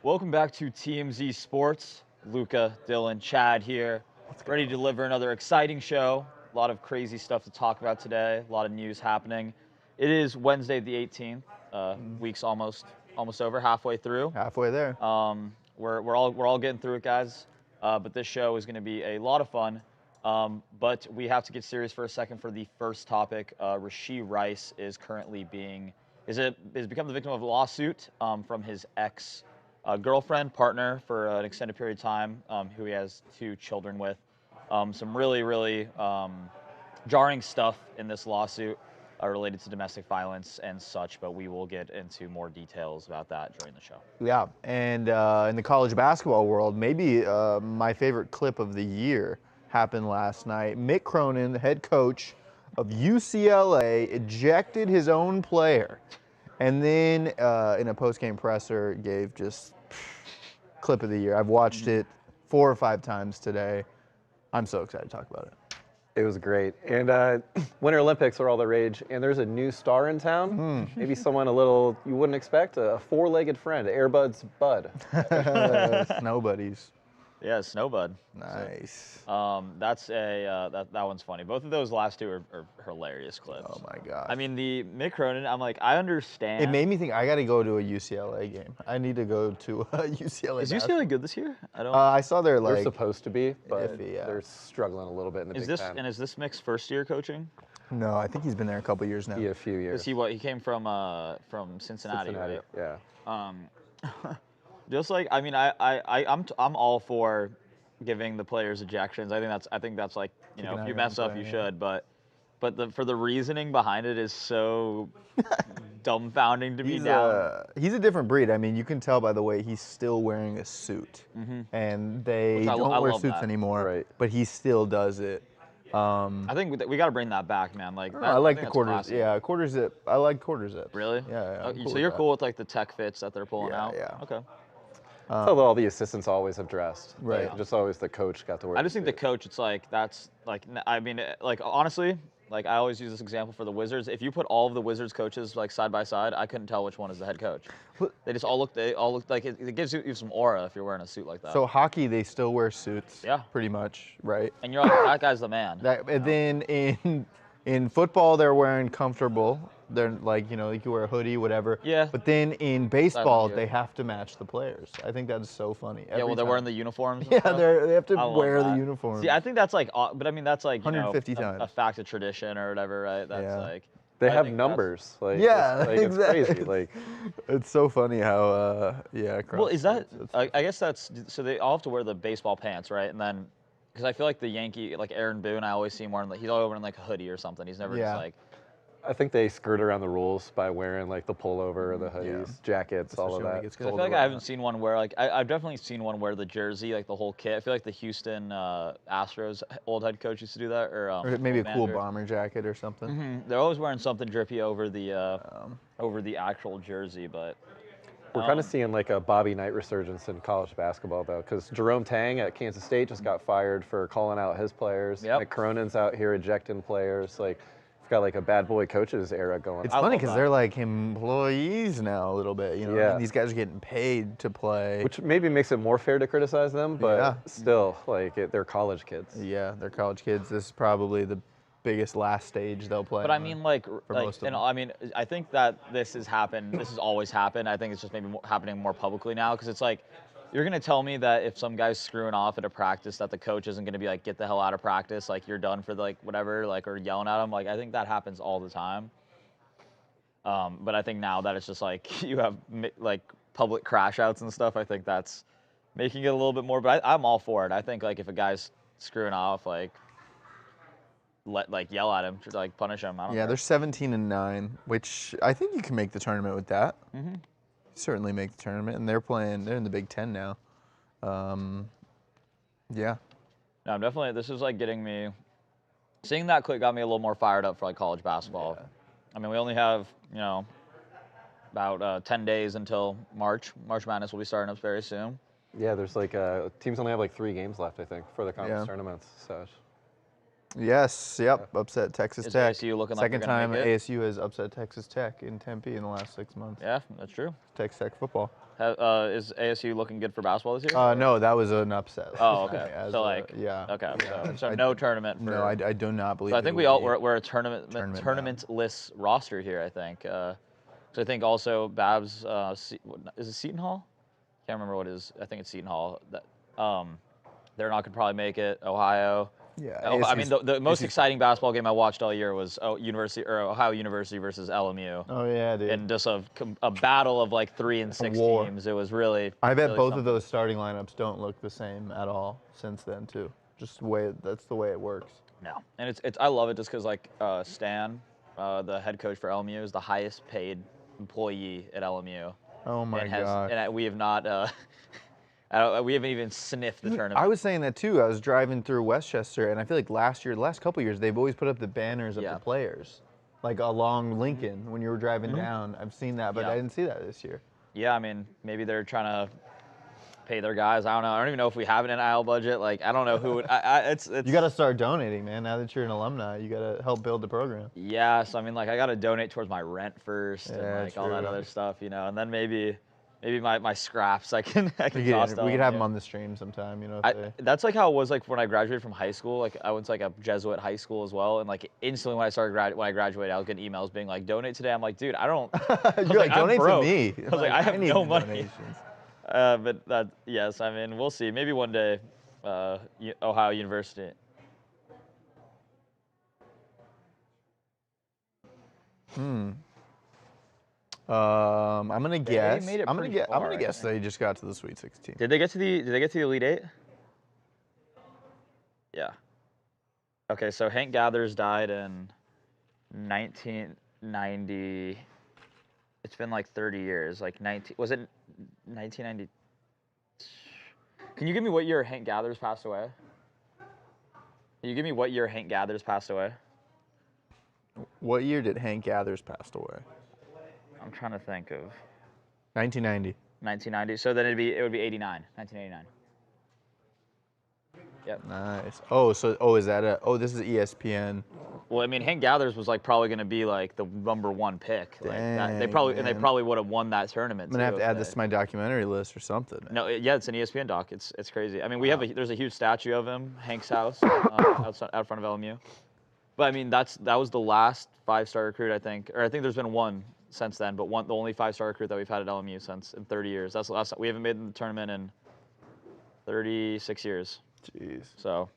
Welcome back to TMZ Sports. Luca, Dylan, Chad here, ready to deliver another exciting show. A lot of crazy stuff to talk about today. A lot of news happening. It is Wednesday the 18th. Week's almost over, halfway through. Halfway there. We're all getting through it, guys. But this show is going to be a lot of fun. But we have to get serious for a second for the first topic. Rashee Rice is currently has become the victim of a lawsuit from his ex. Girlfriend, partner for an extended period of time, who he has 2 children with. Some really jarring stuff in this lawsuit related to domestic violence and such, but we will get into more details about that during the show. Yeah, and in the college basketball world, maybe my favorite clip of the year happened last night. Mick Cronin, the head coach of UCLA, ejected his own player. And then in a post-game presser, gave just clip of the year. I've watched it 4 or 5 times today. I'm so excited to talk about it. It was great. And Winter Olympics are all the rage. And there's a new star in town. Maybe someone a little you wouldn't expect. A 4-legged friend, Airbud's Bud. Snow buddies. Yeah, Snowbud. Nice. So, that's that one's funny. Both of those last 2 are hilarious clips. Oh my god. I mean, the Mick Cronin, I'm like, I understand. It made me think I got to go to a UCLA game. I need to go to a UCLA. Is UCLA good this year? I don't. I saw they're They're like supposed to be, but iffy, yeah. they're struggling a little bit in the Big Ten. Is this Mick's first year coaching? No, I think he's been there a couple years now. Yeah, a few years. Is he came from Cincinnati, right? Yeah. Just like, I mean, I'm all for giving the players ejections. I think that's like, you know, if you mess up, you should. But for the reasoning behind it is so dumbfounding to me now. He's a different breed. I mean, you can tell by the way he's still wearing a suit, and they don't wear suits anymore. Right. But he still does it. I think we got to bring that back, man. Like, I like the that's quarter. classic. Yeah, quarter zip. I like quarter zips. Really? Yeah. Okay, so you're cool with like the tech fits that they're pulling out? Yeah. Okay. That's how all the assistants always have dressed. Right. Like, just always the coach got to wear I just think the coach, it's like, that's like, I mean, like, honestly, like, I always use this example for the Wizards. If you put all of the Wizards coaches like side by side, I couldn't tell which one is the head coach. They all look like it gives you some aura if you're wearing a suit like that. So hockey, they still wear suits. Yeah. Pretty much, right? And you're like, that guy's the man. And then in football, they're wearing comfortable. They're like, you know, you can wear a hoodie, whatever. Yeah. But then in baseball, cute. they have to match the players. I think that's so funny. Yeah, well, they're wearing the uniforms. And Yeah, stuff. they have to I love wear the that. uniforms. See, I think that's like, but I mean, that's like, you know, 150 times. a fact of tradition or whatever, right? That's like. They I have think numbers. Like, Yeah, it's exactly. crazy. Like, It's so funny how, yeah. Well, is that? I guess that's so they all have to wear the baseball pants, right? And then, because I feel like the Yankee, like Aaron Boone, I always see him wearing like he's always wearing like a hoodie or something. He's never just like. I think they skirt around the rules by wearing like the pullover, the hoodies, jackets, all of that. Because I feel like I haven't seen one where like I've definitely seen one wear the jersey, like the whole kit. I feel like the Houston Astros old head coach used to do that, or maybe a cool bomber jacket or something. They're always wearing something drippy over the actual jersey, but. We're kind of seeing like a Bobby Knight resurgence in college basketball, though, because Jerome Tang at Kansas State just got fired for calling out his players. Yep. Mick Cronin's out here ejecting players. Like, we've got like a bad boy coaches era going. It's funny because they're like employees now a little bit, you know. Yeah. And these guys are getting paid to play. Which maybe makes it more fair to criticize them, but still, like, they're college kids. Yeah, they're college kids. This is probably the biggest last stage they'll play. But I mean, like, most of them. I mean, I think that this has happened. This has always happened. I think it's just maybe happening more publicly now because it's like, you're gonna tell me that if some guy's screwing off at a practice, that the coach isn't gonna be like, get the hell out of practice, like you're done for like whatever, like or yelling at him. Like I think that happens all the time. But I think now that it's just like you have like public crash outs and stuff, I think that's making it a little bit more. But I'm all for it. I think like if a guy's screwing off, like. Yell at him, like punish him. I don't care. They're 17-9, which I think you can make the tournament with that. Certainly make the tournament, and they're in the Big Ten now. Yeah. No, definitely. This is like getting me. Seeing that clip got me a little more fired up for like college basketball. Yeah. I mean, we only have about 10 days until March. March Madness will be starting up very soon. Yeah, there's like teams only have like 3 games left, I think, for the conference tournaments. So. Yes, yep, upset Texas Is Tech. ASU looking like Second they're gonna time make it? ASU has upset Texas Tech in Tempe in the last 6 months. Yeah, that's true. Texas Tech football. Is ASU looking good for basketball this year? No, that was an upset. Oh, okay. As So yeah. okay. Yeah. So no tournament for. No, I do not believe. So I think we're a tournament-less roster here. I think. So I think also Babs is it Seton Hall? Can't remember what it is. I think it's Seton Hall. That they're not gonna probably make it. Ohio. Yeah. I mean, the most exciting basketball game I watched all year was Ohio University versus LMU. Oh yeah, dude. And just a battle of like 3 and 6 war. teams. It was really. I bet really both something. of those starting lineups don't look the same at all since then too. Just that's the way it works. No, and it's I love it just because like Stan, the head coach for LMU, is the highest paid employee at LMU. Oh my god. And we have not. We haven't even sniffed the tournament. I was saying that too. I was driving through Westchester, and I feel like the last couple years, they've always put up the banners of the players, like along Lincoln when you were driving down. I've seen that, but I didn't see that this year. Yeah, I mean, maybe they're trying to pay their guys. I don't know. I don't even know if we have an NIL budget. Like, I don't know who would. It's. You got to start donating, man. Now that you're an alumni, you got to help build the program. Yeah, so I mean, like, I got to donate towards my rent first, Yeah, and like all that true. other stuff, you know, and then maybe my scraps I can toss We to could have LMU. them on the stream sometime, you know. That's like how it was like when I graduated from high school. Like I went to like a Jesuit high school as well, and like instantly when I graduated, I was getting emails being like, "Donate today." I'm like, dude, I don't. You're like, I'm donate to broke. me. I was like, I have need no the money. donations. But that yes, I mean we'll see. Maybe one day, Ohio University. I'm gonna guess. made it I'm gonna pretty guess. I'm far, gonna I guess think. they just got to the Sweet 16. Did they get to the Elite Eight? Yeah. Okay, so Hank Gathers died in 1990. It's been like 30 years. Like 19. Was it 1990? Can you give me what year Hank Gathers passed away? Can you give me what year Hank Gathers passed away? What year did Hank Gathers pass away? I'm trying to think of 1990. 1990. So then it would be 89. 1989. Yep. Nice. Is that this is ESPN. Well, I mean, Hank Gathers was like probably going to be like the #1 pick. Like that. They probably would have won that tournament. I'm gonna have to add this to my documentary list or something. No, yeah, it's an ESPN doc. It's crazy. I mean, there's a huge statue of him, Hank's house, out front of LMU. But I mean, that was the last 5-star recruit I think, or I think there's been one since then, but the only 5-star recruit that we've had at LMU since in 30 years. That's the last. We haven't made the tournament in 36 years. Jeez. So,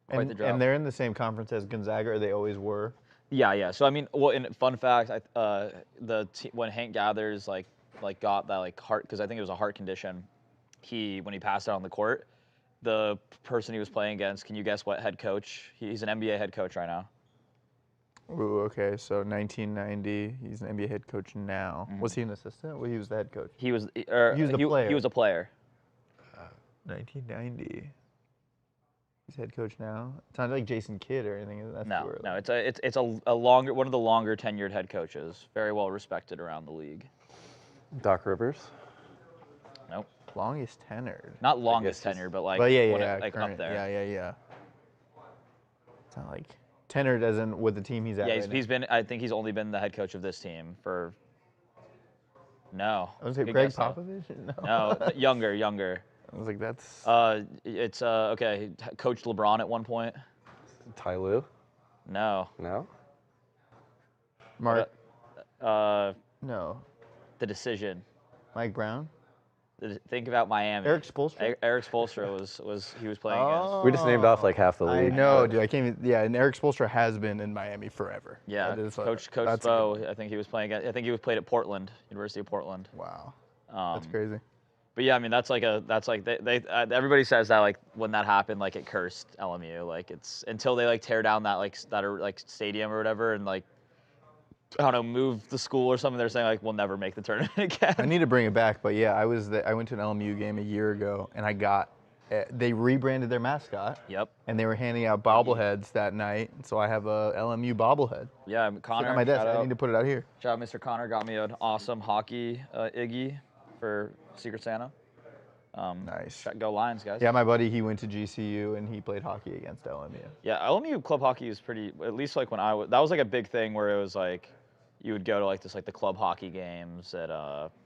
quite the drop. And they're in the same conference as Gonzaga, or they always were. Yeah. So I mean, well, in fun fact, when Hank Gathers got that heart, because I think it was a heart condition, when he passed out on the court, the person he was playing against, can you guess what head coach? He's an NBA head coach right now. Ooh, okay. So 1990, he's an NBA head coach now. Mm-hmm. Was he an assistant? Well, he was the head coach. He was the player. He was a player. 1990. He's head coach now. It's not like Jason Kidd or anything. That's No. It's a longer one of the longer tenured head coaches, very well respected around the league. Doc Rivers. Nope. Longest tenured. Not longest tenured, but like. But yeah, like current, up there. Yeah. It's not like tenured as in with the team he's at. Yeah, right he's been. I think he's only been the head coach of this team for. No. I was gonna say Greg Popovich. No, younger. I was like, that's. It's okay. Coached LeBron at one point. Ty Lue. No. No. Mark. No. The Decision. Mike Brown. Think about Miami. Eric Spoelstra. Eric Spoelstra was playing against. We just named off like half the league. I know, dude. I can't even. Yeah, and Eric Spoelstra has been in Miami forever. Yeah, Coach Spo. I think he was playing. I think he was played at Portland, University of Portland. Wow. That's crazy. But yeah, I mean that's like everybody says that like when that happened like it cursed LMU, like it's until they like tear down that stadium or whatever and like I don't know, move the school or something. They're saying like we'll never make the tournament again. I need to bring it back, but yeah, I went to an LMU game a year ago and they rebranded their mascot. Yep. And they were handing out bobbleheads that night, so I have a LMU bobblehead. Yeah, Connor. It's on my desk. I need to put it out here. Shout out, Mr. Connor got me an awesome hockey Iggy for Secret Santa. Nice. Go Lions, guys. Yeah, my buddy, he went to GCU and he played hockey against LMU. Yeah, LMU club hockey is pretty. At least like when I was, that was like a big thing where it was like, you would go to like the club hockey games at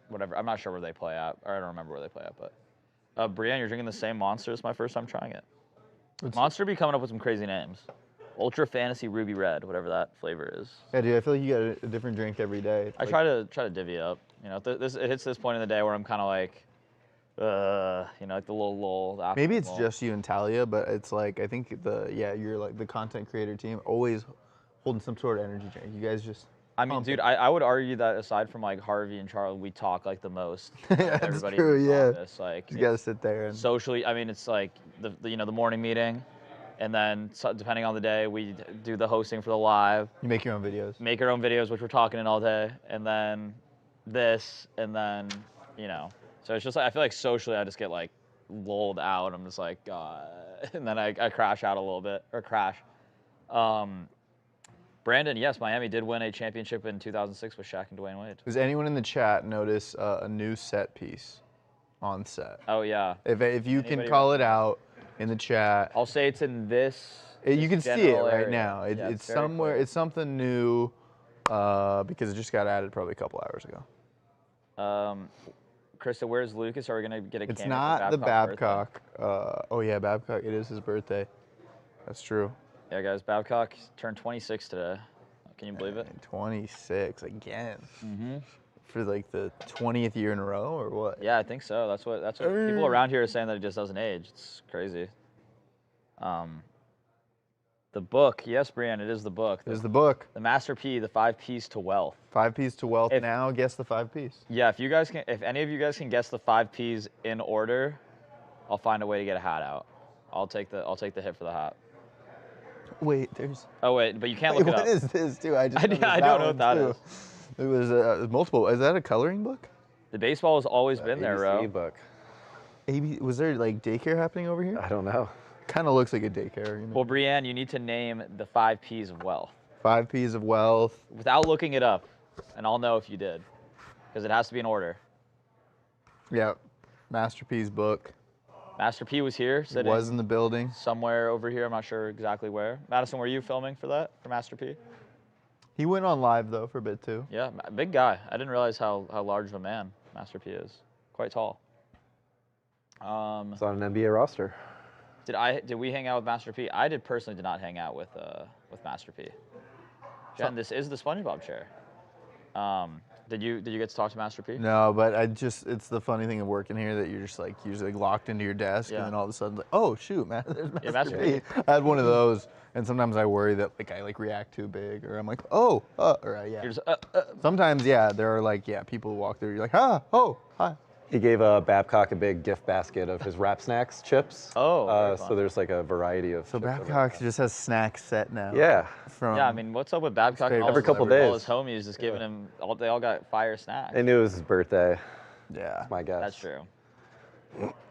whatever. I'm not sure where they play at, or I don't remember where they play at. But Brienne, you're drinking the same Monster. It's my first time trying it. Monster be coming up with some crazy names. Ultra Fantasy Ruby Red, whatever that flavor is. Yeah, dude, I feel like you got a different drink every day. I try to divvy up. You know, it hits this point in the day where I'm kind of like, you know, like the little lull. Maybe it's just you and Talia, but it's like I think you're like the content creator team always holding some sort of energy drink. You guys just. I mean, dude, I would argue that aside from like Harvey and Charlie, we talk like the most. That's Everybody true. in the Yeah. office, like You gotta sit there and. socially. I mean, it's like the morning meeting, and then depending on the day, we do the hosting for the live. You make your own videos. Make our own videos, which we're talking in all day, and then this, and then you know. So it's just like I feel like socially, I just get like lulled out. I'm just like, God, and then I crash out a little bit or crash. Brandon, yes, Miami did win a championship in 2006 with Shaq and Dwayne Wade. Does anyone in the chat notice a new set piece on set? Oh yeah. If you can call it out in the chat. I'll say it's in this. You can see it general right area. now. Yeah, It's very somewhere. clear. It's something new because it just got added probably a couple hours ago. Krista, where's Lucas? Are we gonna get a? It's cameo not for the Babcock's Babcock. Oh yeah, Babcock. It is his birthday. That's true. birthday? Yeah, guys, Babcock turned 26 today. Can you believe it? 26 again. Mm-hmm. For like the 20th year in a row, or what? Yeah, I think so. That's what people around here are saying, that it just doesn't age. It's crazy. The book, yes, Brianne, it is the book. There's the book. The Master P, the 5 Ps to Wealth. 5 Ps to wealth. If- Now guess the 5 Ps. Yeah, if any of you guys can guess the 5 Ps in order, I'll find a way to get a hat out. I'll take the hit for the hat. Wait, there's. Oh wait, but you can't Wait, look it what up. is this too? I just. I noticed don't that know one, what that too. is. It was multiple. Is that a coloring book? The baseball has always been there, ABC bro. book. Was there like daycare happening over here? I don't know. Kind of looks like a daycare. You know? Well, Brienne, you need to name the 5 Ps of wealth 5 Ps of wealth. without looking it up, and I'll know if you did, because it has to be in order. Yeah. Master P's book. Master P was here, It sitting was in the building. somewhere over here. I'm not sure exactly where. Madison, were you filming for that, for Master P? He went on live though for a bit too. Yeah, big guy. I didn't realize how large of a man Master P is. Quite tall. It's on an NBA roster. Did we hang out with Master P? I personally did not hang out with Master P. Jen, this is the SpongeBob chair. Did you get to talk to Master P? No, but it's the funny thing of working here that you're just like usually locked into your desk Yeah. and then all of a sudden like, oh shoot, man, there's Master, Master P. I had one of those, and sometimes I worry that like I like react too big, or I'm like, oh, or yeah. You're just, Sometimes there are like people who walk through, you're like, hi. He gave Babcock a big gift basket of his Rap Snacks chips. Oh, very so fun. there's like a variety of. So chips over Babcock just has snacks set now. Yeah. From yeah, I mean, what's up with Babcock? And all Every his- couple All days. his homies just giving him, they all got fire snacks. They knew it was his birthday. yeah. My guess. That's true.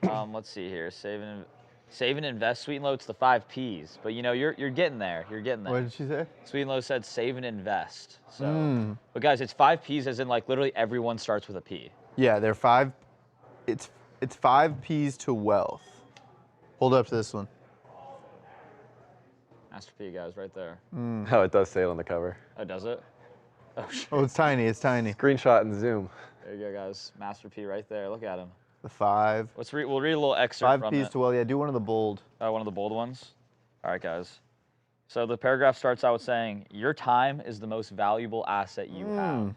Let's see here. Save and invest. Sweet and Low's the 5 Ps, but you know you're getting there. You're getting there. What did she say? Sweet and Low said save and invest. So, but guys, it's 5 Ps as in like literally everyone starts with a P. Yeah, they're 5. It's 5 Ps to wealth. Hold up to this one. Master P, guys, right there. Oh, it does say it on the cover. Oh, does it? Oh, shit. Oh, it's tiny. It's tiny. Screenshot and zoom. There you go, guys. Master P right there. Look at him. The 5. We'll read a little excerpt 5 from Ps it. to wealth. Yeah, do one of the bold. One of the bold ones. All right, guys. So the paragraph starts out with saying, your time is the most valuable asset you have.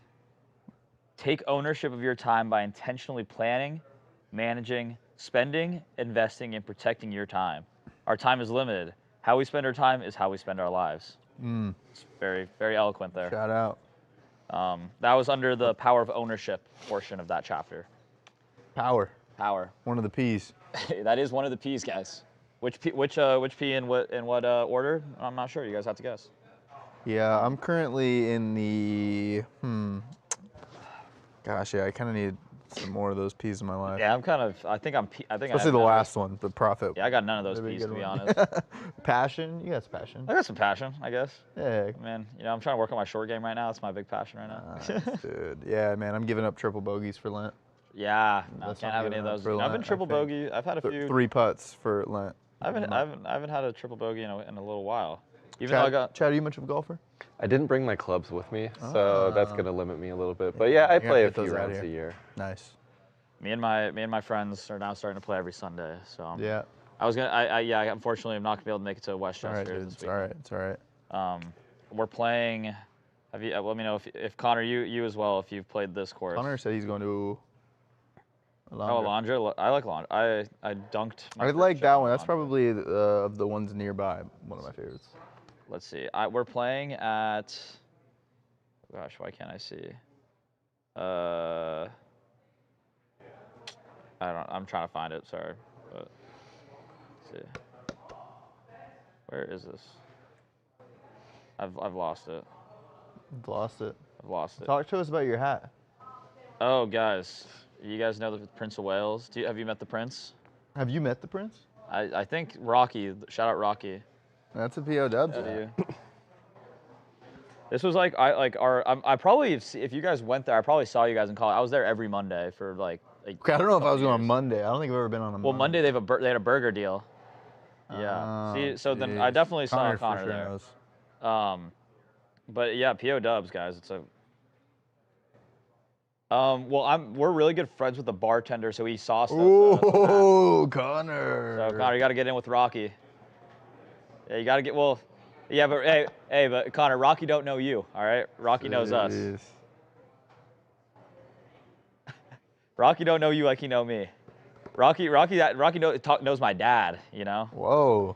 Take ownership of your time by intentionally planning, managing, spending, investing, and protecting your time. Our time is limited. How we spend our time is how we spend our lives. It's very, very eloquent there. Shout out. That was under the power of ownership portion of that chapter. Power. Power. One of the Ps. That is one of the P's, guys. Which P in what order? I'm not sure. You guys have to guess. Yeah, I'm currently in the. Gosh, yeah, I kind of need some more of those P's in my life. Yeah, I think Especially the last one, the profit. Yeah, I got none of those That'd P's a to good be one. honest. Passion? You got some passion. I got some passion, I guess. Yeah. Man, I'm trying to work on my short game right now. That's my big passion right now. Dude, yeah, man, I'm giving up triple bogeys for Lent. Yeah, no, Let's can't not have give any of it up those. for I've been Lent, I triple think. bogey. I've had a few. 3 putts for Lent. I haven't had a triple bogey in a little while. Even Chad, though I got. Chad, are you much of a golfer? I didn't bring my clubs with me, so that's going to limit me a little bit. But yeah, I You're gonna play a get those few out rounds here. a year. Nice. Me and my friends are now starting to play every Sunday. So Yeah. I was gonna. Yeah. Unfortunately, I'm not gonna be able to make it to All right, Westchester dude. this It's week. all right. It's all right. We're playing. Have you? Let me know if Connor, you as well, if you've played this course. Connor said he's going to. Oh, Alondra. I like Alondra. I dunked. I like that one. That's probably of the ones nearby one of my favorites. Let's see. We're playing at. Gosh, why can't I see? I'm trying to find it. Sorry, but let's see. Where is this? I've lost it. You've lost it. I've lost it. Talk to us about your hat. Oh, guys, you guys know the Prince of Wales? Have you met the Prince? Have you met the Prince? I think Rocky. Shout out Rocky. That's a PO Dubs. Do you? This was like I probably if you guys went there, I probably saw you guys in college. I was there every Monday for like. I don't know if I was going on years. Monday. I don't think I've ever been on a Monday. Well, Monday they had a burger deal. Yeah. See, so then I definitely saw Connor for sure there. knows. But yeah, PO Dubs, guys. It's a. We're really good friends with the bartender, so he saw stuff. Ooh, Connor. So Connor, you got to get in with Rocky. Yeah, you got to get Yeah, but but Connor, Rocky don't know you. All right, Rocky knows us. Jeez. Rocky don't know you like he know me. Rocky knows my dad. You know. Whoa.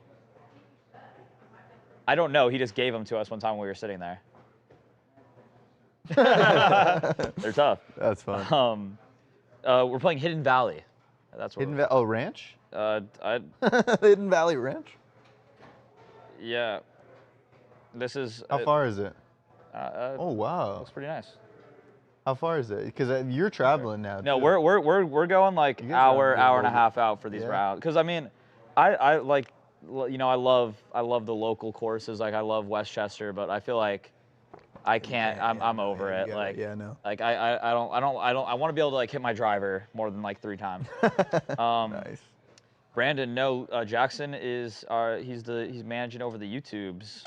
I don't know. He just gave them to us one time when we were sitting there. They're tough. That's fun. We're playing Hidden Valley. That's what. Ranch? I Hidden Valley Ranch? yeah. This is. How far is it? Oh wow. Looks pretty nice. How far is it? Because you're traveling now. No, too. we're going like You guys are hour good and a over- half out for these Yeah. rounds. Because I mean, I like, you know, I love the local courses. Like I love Westchester, but I feel like I can't. I'm over it. Like no. Like I want to be able to like hit my driver more than like 3 times. Nice. Brandon, no, Jackson is he's managing over the YouTubes.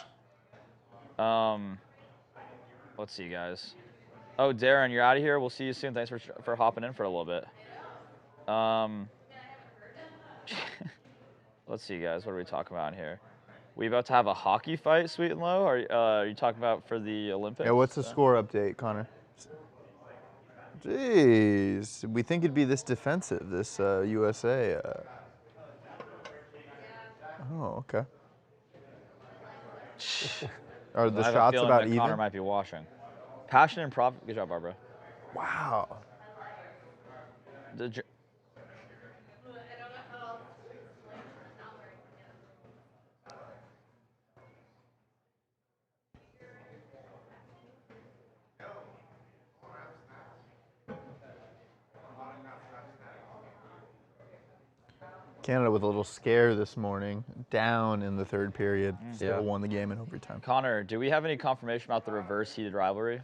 Let's see, guys. Oh, Darren, you're out of here. We'll see you soon. Thanks for hopping in for a little bit. Let's see, guys. What are we talking about here? We about to have a hockey fight, Sweet and Low? Are you talking about for the Olympics? Yeah, what's the score update, Connor? Jeez, we think it'd be this defensive, this USA. Oh, okay. Are the I have a shots feeling about that even? Connor might be washing. Passion and profit. Good job, Barbara. Wow. Canada with a little scare this morning, down in the third period, still won the game in overtime. Connor, do we have any confirmation about the reverse heated rivalry?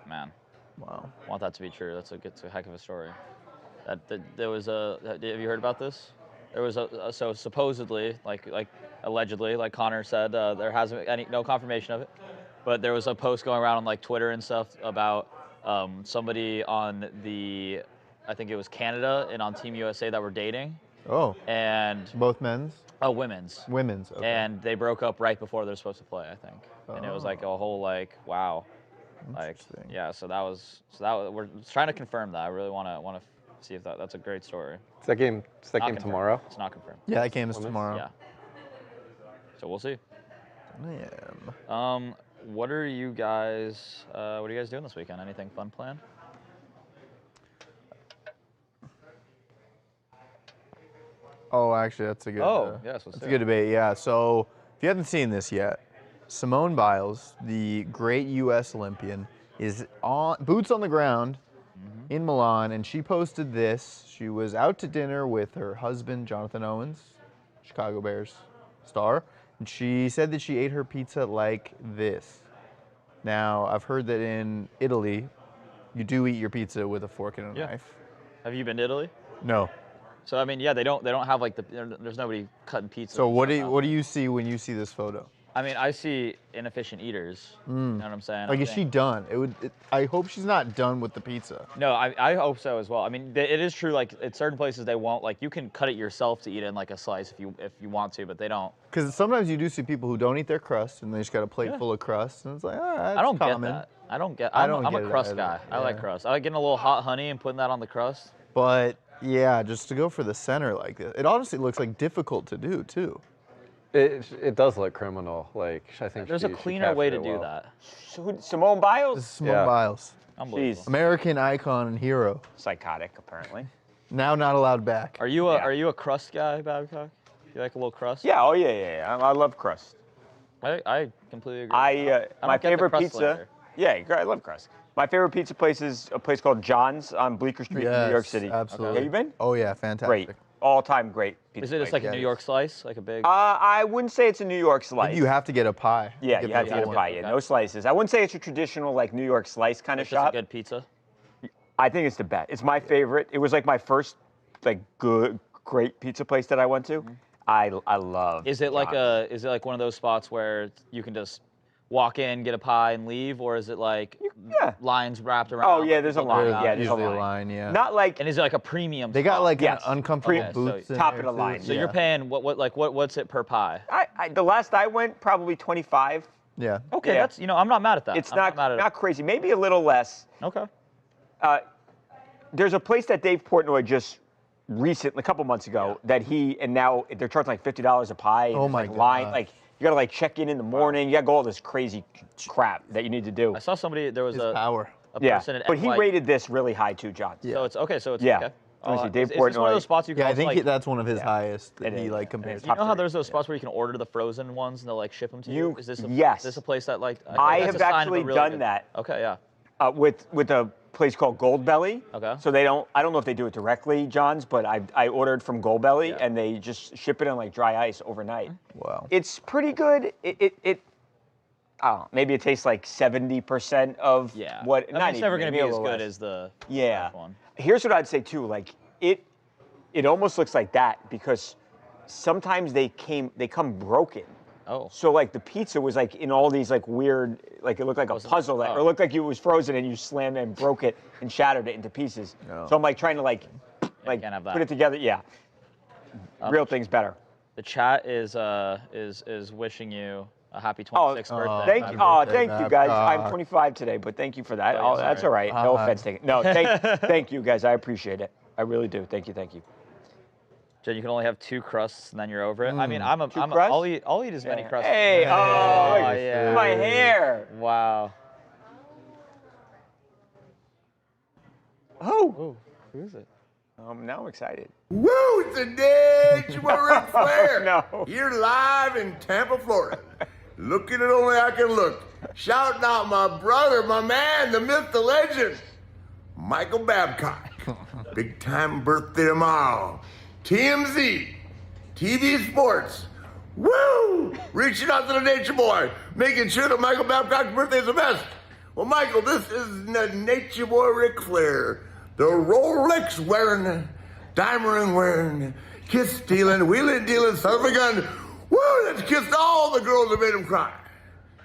Man. Wow. I want that to be true. That's a heck of a story. There was have you heard about this? There was so supposedly, like allegedly, like Connor said, there hasn't no confirmation of it, but there was a post going around on like Twitter and stuff about somebody on I think it was Canada and on Team USA that were dating. Oh. And Both men's? oh, women's. Women's. Okay. And they broke up right before they're supposed to play, I think. And it was like a whole like wow. Like yeah, so that was we're trying to confirm that. I really want to see if that's a great story. Is that game Not confirmed. tomorrow? It's not confirmed. Yeah, that game is tomorrow. Yeah. So we'll see. Man. What are you guys doing this weekend? Anything fun planned? Oh, actually, that's a good. Yes, let's that's do a it. good debate. Yeah. So, if you haven't seen this yet, Simone Biles, the great U.S. Olympian, is on boots on the ground in Milan, and she posted this. She was out to dinner with her husband, Jonathan Owens, Chicago Bears star, She said that she ate her pizza like this. Now, I've heard that in Italy, you do eat your pizza with a fork and a knife. Have you been to Italy? No. So I mean, yeah, they don't have like there's nobody cutting pizza. So what do you see when you see this photo? I mean, I see inefficient eaters. You know what I'm saying? Like, is she done? I hope she's not done with the pizza. No, I hope so as well. I mean, it is true. Like, at certain places they won't. Like, you can cut it yourself to eat it in like a slice if you want to, but they don't. Because sometimes you do see people who don't eat their crust and they just got a plate full of crust, and it's like, all right, I don't common. get that. I don't get. I'm get a it crust either. guy. I Yeah. like crust. I like getting a little hot honey and putting that on the crust. But yeah, just to go for the center like this, it honestly looks like difficult to do too. It does look criminal. Like, I think There's a cleaner way to do that. Simone Biles? This is Simone Biles, Unbelievable. Jeez. American icon and hero. Psychotic, apparently. Now not allowed back. Are you a crust guy, Babcock? You like a little crust? Yeah, yeah. I love crust. I completely agree. My don't get the favorite crust pizza. flavor. Yeah, I love crust. My favorite pizza place is a place called John's on Bleecker Street in New York City. Absolutely. Have you been? Oh yeah, fantastic. Great. All-time great pizza Is it just place. like a New York slice, like a big? I wouldn't say it's a New York slice. You have to get a pie. Yeah, you have to get a one. pie. Yeah, no slices. I wouldn't say it's a traditional like New York slice kind of It's just a shop. good pizza. I think it's the best. It's my favorite. It was like my first like great pizza place that I went to. I love. Is it like John's. one of those spots where you can just walk in, get a pie, and leave, or is it like lines wrapped around? Oh yeah, there's a line. Around? Yeah, there's a Usually line. yeah. Not like And is it like a premium? They got spot? like Yes. uncomfortable Okay, so boots. in top there, of the too. line. So Yeah. you're paying what's it per pie? the last I went probably 25. Yeah. Okay, Yeah. that's I'm not mad at that. It's I'm not mad at not crazy. Maybe a little less. it. Okay. There's a place that Dave Portnoy just recently, a couple months ago, that and now they're charging like $50 a pie. And Oh there's, my like, line, gosh. like you gotta like check in the morning. You gotta go all this crazy crap that you need to do. I saw somebody. There was His a power. Yeah, person at but he NY rated this really high too, John. So it's okay. So it's Yeah. okay. Honestly, Dave is this one Portnoy- of those spots you can Yeah, I also, think like, that's one of his highest that It he is. like It compares. is. you know how top there's those three, spots where you can order the frozen ones and they'll like ship them to you? Is this yes. Is this a place that like? I that's have a sign of a actually really done good- that. Okay, yeah. With a place called Goldbelly. Okay. So I don't know if they do it directly, John's, but I ordered from Goldbelly Yeah. and they just ship it on like dry ice overnight. Wow. It's pretty good. I don't know, maybe it tastes like 70% of Yeah. what. I mean, not it's even, never going to maybe be a as little good less. as the Yeah. last one. Here's what I'd say too. Like it almost looks like that because sometimes they come broken. Oh. So like the pizza was like in all these like weird, like it looked like a puzzle that, or it looked like it was frozen and you slammed it and broke it and shattered it into pieces. No. So I'm like trying to like can't have that. put it together. Yeah. Real thing's better. The chat is wishing you a happy 26th birthday. Thank you. Oh, birthday, thank you guys. I'm Babcock. 25 today, but thank you for that. Oh, Oh, that's all right. No offense taken. No, thank you guys. I appreciate it. I really do. Thank you. Thank you. Jen, you can only have 2 crusts and then you're over it. I mean, I'll crusts? I'll eat as many crusts. Hey, as oh, yeah. my hair. Wow. Oh, Who is it? now I'm excited. Woo, today, it's your boy Ric Flair. No. You're live in Tampa, Florida. Looking at only I can look. Shouting out my brother, my man, the myth, the legend, Michael Babcock. Big time birthday tomorrow. TMZ, TV Sports. Woo! Reaching out to the nature boy, making sure that Michael Babcock's birthday is the best. Well, Michael, this is the nature boy Ric Flair, the Rolex wearing, diamond ring wearing, kiss stealing, wheeling dealing, son of a gun. Woo! Let's kiss all the girls that made him cry.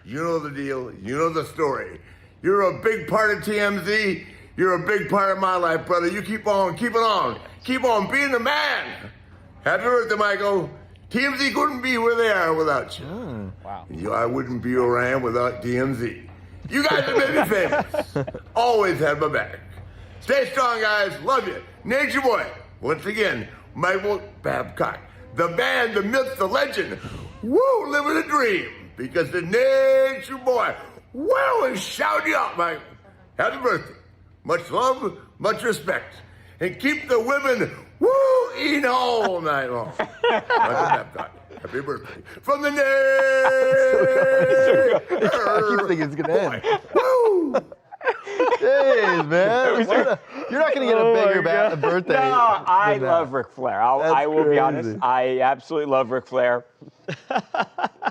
You know the deal. You know the story. You're a big part of TMZ. You're a big part of my life, brother. You keep on, keep it on. Keep on being the man. Happy birthday, Michael. TMZ couldn't be where they are without you. Wow. I wouldn't be where I am without TMZ. You guys have made me famous. Always had my back. Stay strong, guys. Love you. Nature Boy. Once again, Michael Babcock. The man, the myth, the legend. Woo, living a dream. Because the Nature Boy, woo, and shout you out, Michael. Happy birthday. Much love, much respect. And keep the women, woo, eating all night long. Michael Babcock. Happy birthday. From the Nature. I keep thinking it's gonna end. Woo! Jeez, man. You're not gonna get a bigger birthday. No, I than that. love Ric Flair. I will be honest. crazy. I absolutely love Ric Flair.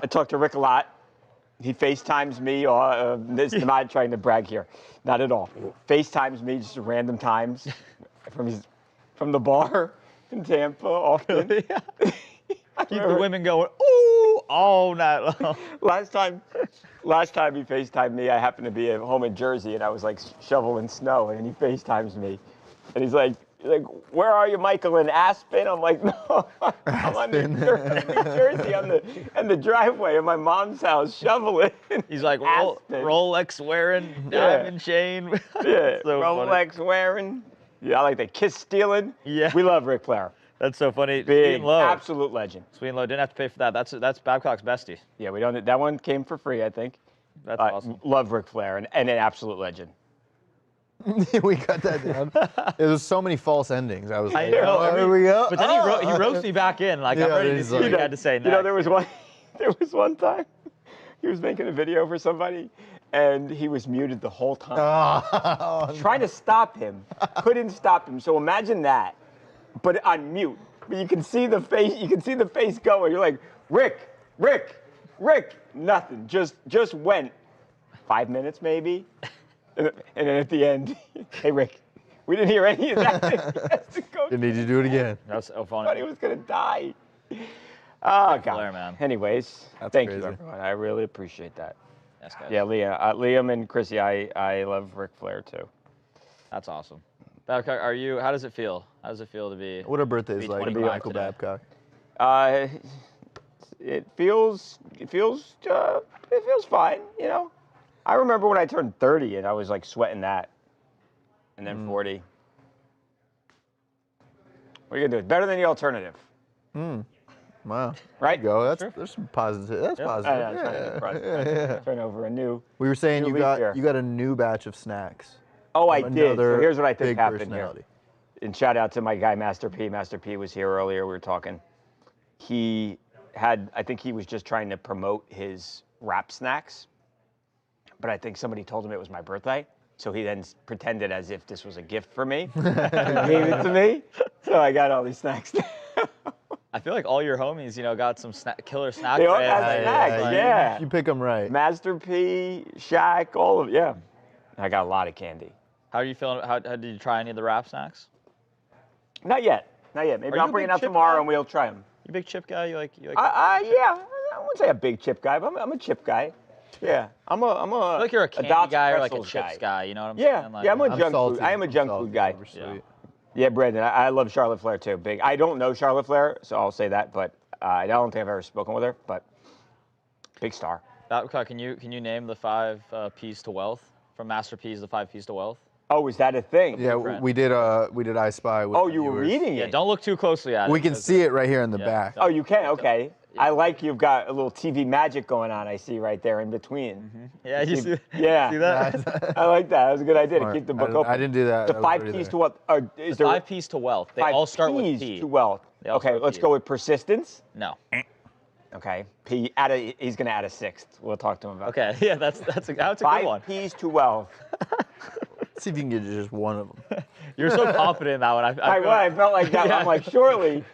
I talk to Rick a lot. He FaceTimes me. This is not trying to brag here. Not at all. FaceTimes me just random times from the bar in Tampa often. Keep the women going, ooh, all night long. Last time he FaceTimed me, I happened to be at home in Jersey, and I was like shoveling snow, and he FaceTimes me, and he's like, where are you, Michael? In Aspen? I'm like, no, I'm on New Jersey on the driveway of my mom's house shoveling. He's like, Aspen. Rolex wearing, diamond chain. Yeah, So Rolex funny. wearing. Yeah, I like that. Kiss stealing. Yeah. We love Ric Flair. That's so funny. Big, Sweet and Low. absolute legend. Sweet and Low didn't have to pay for that. That's Babcock's bestie. Yeah, we don't. That one came for free, I think. That's awesome. Love Ric Flair and an absolute legend. We got that down. There was so many false endings. I was like, know, oh, here we go. But then he roasted me back in. Like, Yeah, I'm ready to he's see what like- he had to say next. You know, there was one time he was making a video for somebody, and he was muted the whole time. Oh, Trying to stop him, couldn't stop him. So imagine that, but on mute. But you can see the face. You can see the face going. You're like, Rick, nothing. Just went 5 minutes maybe, and then at the end, hey Rick, we didn't hear any of that. He has to go. you need to do it again. That's so I thought funny. he was gonna die. Oh God. Flair, man. Anyways, That's thank crazy. you everyone. I really appreciate that. Yes, guys. Yeah, Liam and Chrissy, I love Ric Flair too. That's awesome. Babcock, how does it feel? How does it feel to be? What are birthdays Be like, 25 Michael today. Babcock? It feels fine, you know. I remember when I turned 30 and I was like sweating that, and then 40. What are you gonna do? It's better than the alternative, Wow. right? There you go. There's some positive. That's positive. I know, Yeah, trying yeah. to turn over a new. We were saying New you leaf got here. a new batch of snacks. Oh, I From did. So another here's what I think big happened personality. here. And shout out to my guy Master P. Master P was here earlier. We were talking. I think he was just trying to promote his wrap snacks. But I think somebody told him it was my birthday. So he then pretended as if this was a gift for me. And gave it to me. So I got all these snacks. I feel like all your homies, got some killer snack They all breads. got snacks, yeah. You pick them right. Master P, Shaq, all of it. Yeah. I got a lot of candy. How are you feeling? How did you try any of the wrap snacks? Not yet. Maybe Are you I'll a bring it big out chip tomorrow guy? and we'll try them. You a big chip guy? You like? Yeah. I wouldn't say a big chip guy, but I'm a chip guy. Yeah. I'm a I feel like you're a candy Dots guy or like a pretzels chips guy. You know what I'm Yeah, saying? Like, yeah, I'm a I'm junk salty. food. I am a I'm junk salty food guy. over sweet. Yeah. Yeah, Brandon, I love Charlotte Flair too. Big. I don't know Charlotte Flair, so I'll say that, but I don't think I've ever spoken with her, but big star. Babcock, can you name the 5 P's to wealth from Master P's? The 5 P's to wealth. Oh, is that a thing? Yeah, friend. we did I Spy with Oh, the you were viewers. reading Yeah, it. don't look too closely at it. We can because- see it right here in the Yeah. back. Oh, you can? Okay. I like you've got a little TV magic going on, I see right there in between. Yeah, you see, Yeah. see that? I like that. That was a good idea Smart. to keep the I book didn't- open. I didn't do that. The I was 5 already P's there. to what? Is The there 5 P's to wealth. They 5 all start P's with P. to wealth? They all Okay, start with let's P. go with persistence. No. Okay. P. He's going to add a 6th. We'll talk to him about Okay. Yeah, that's a good 5 one. P's to wealth. Let's see if you can get just one of them. You're so confident in that one. I felt like that. Yeah. I'm like, surely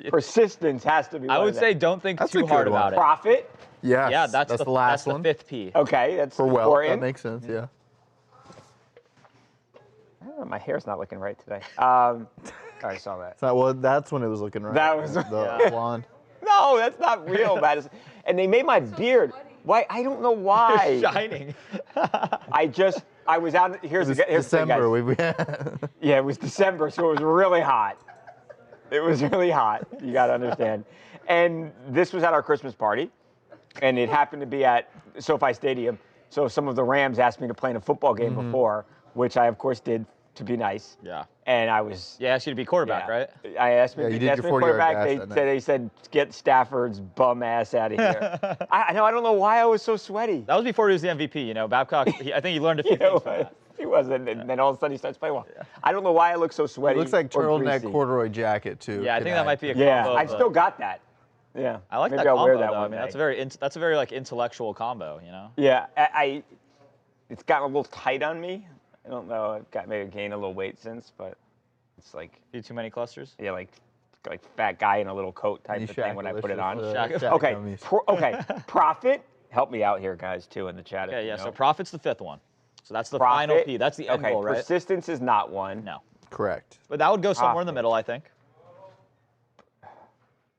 persistence has to be I one would of them. say don't think That's too a hard good one. about it. Profit. Yes. Yeah, that's the last that's one. the 5th P. Okay, that's For wealth, important. that makes sense. Yeah. Oh, my hair's not looking right today. I saw that. Well, that's when it was looking right. That was- the blonde. No, that's not real, Madison. And they made my beard. Why? I don't know why. Shining. I was out. Here's It was the thing, December. guys. Yeah, it was December, so it was really hot. It was really hot. You got to understand. And this was at our Christmas party, and it happened to be at SoFi Stadium. So some of the Rams asked me to play in a football game before, which I of course did to be nice. Yeah. And I was. Yeah, asked you to be quarterback, Yeah. right? I asked me Yeah, to you be did your 40-yard quarterback. dash They that night. said, get Stafford's bum ass out of here. I know. I don't know why I was so sweaty. That was before he was the MVP. Babcock. I think he learned a few You know things from what? that. He wasn't, and then all of a sudden he starts playing well. I don't know why I look so It sweaty. looks like or turtleneck greasy. corduroy jacket too. Yeah, I think that might be a Yeah, combo. I've but still got that. Yeah, I like maybe that I'll combo, wear that though. one I mean, day. that's a very like intellectual combo. Yeah, it's gotten a little tight on me. I don't know. I've maybe gained a little weight since, but it's like Do too many clusters. like like fat guy in a little coat type These of thing when I put it on. Shaq Okay, gummies. okay. Profit, help me out here, guys, too, in the chat. Okay, if you yeah. know. So profit's the 5th one. So that's the Profit, final P. That's the end okay, goal, right? Persistence is not one. No. Correct. But that would go somewhere in the Profit. middle, I think.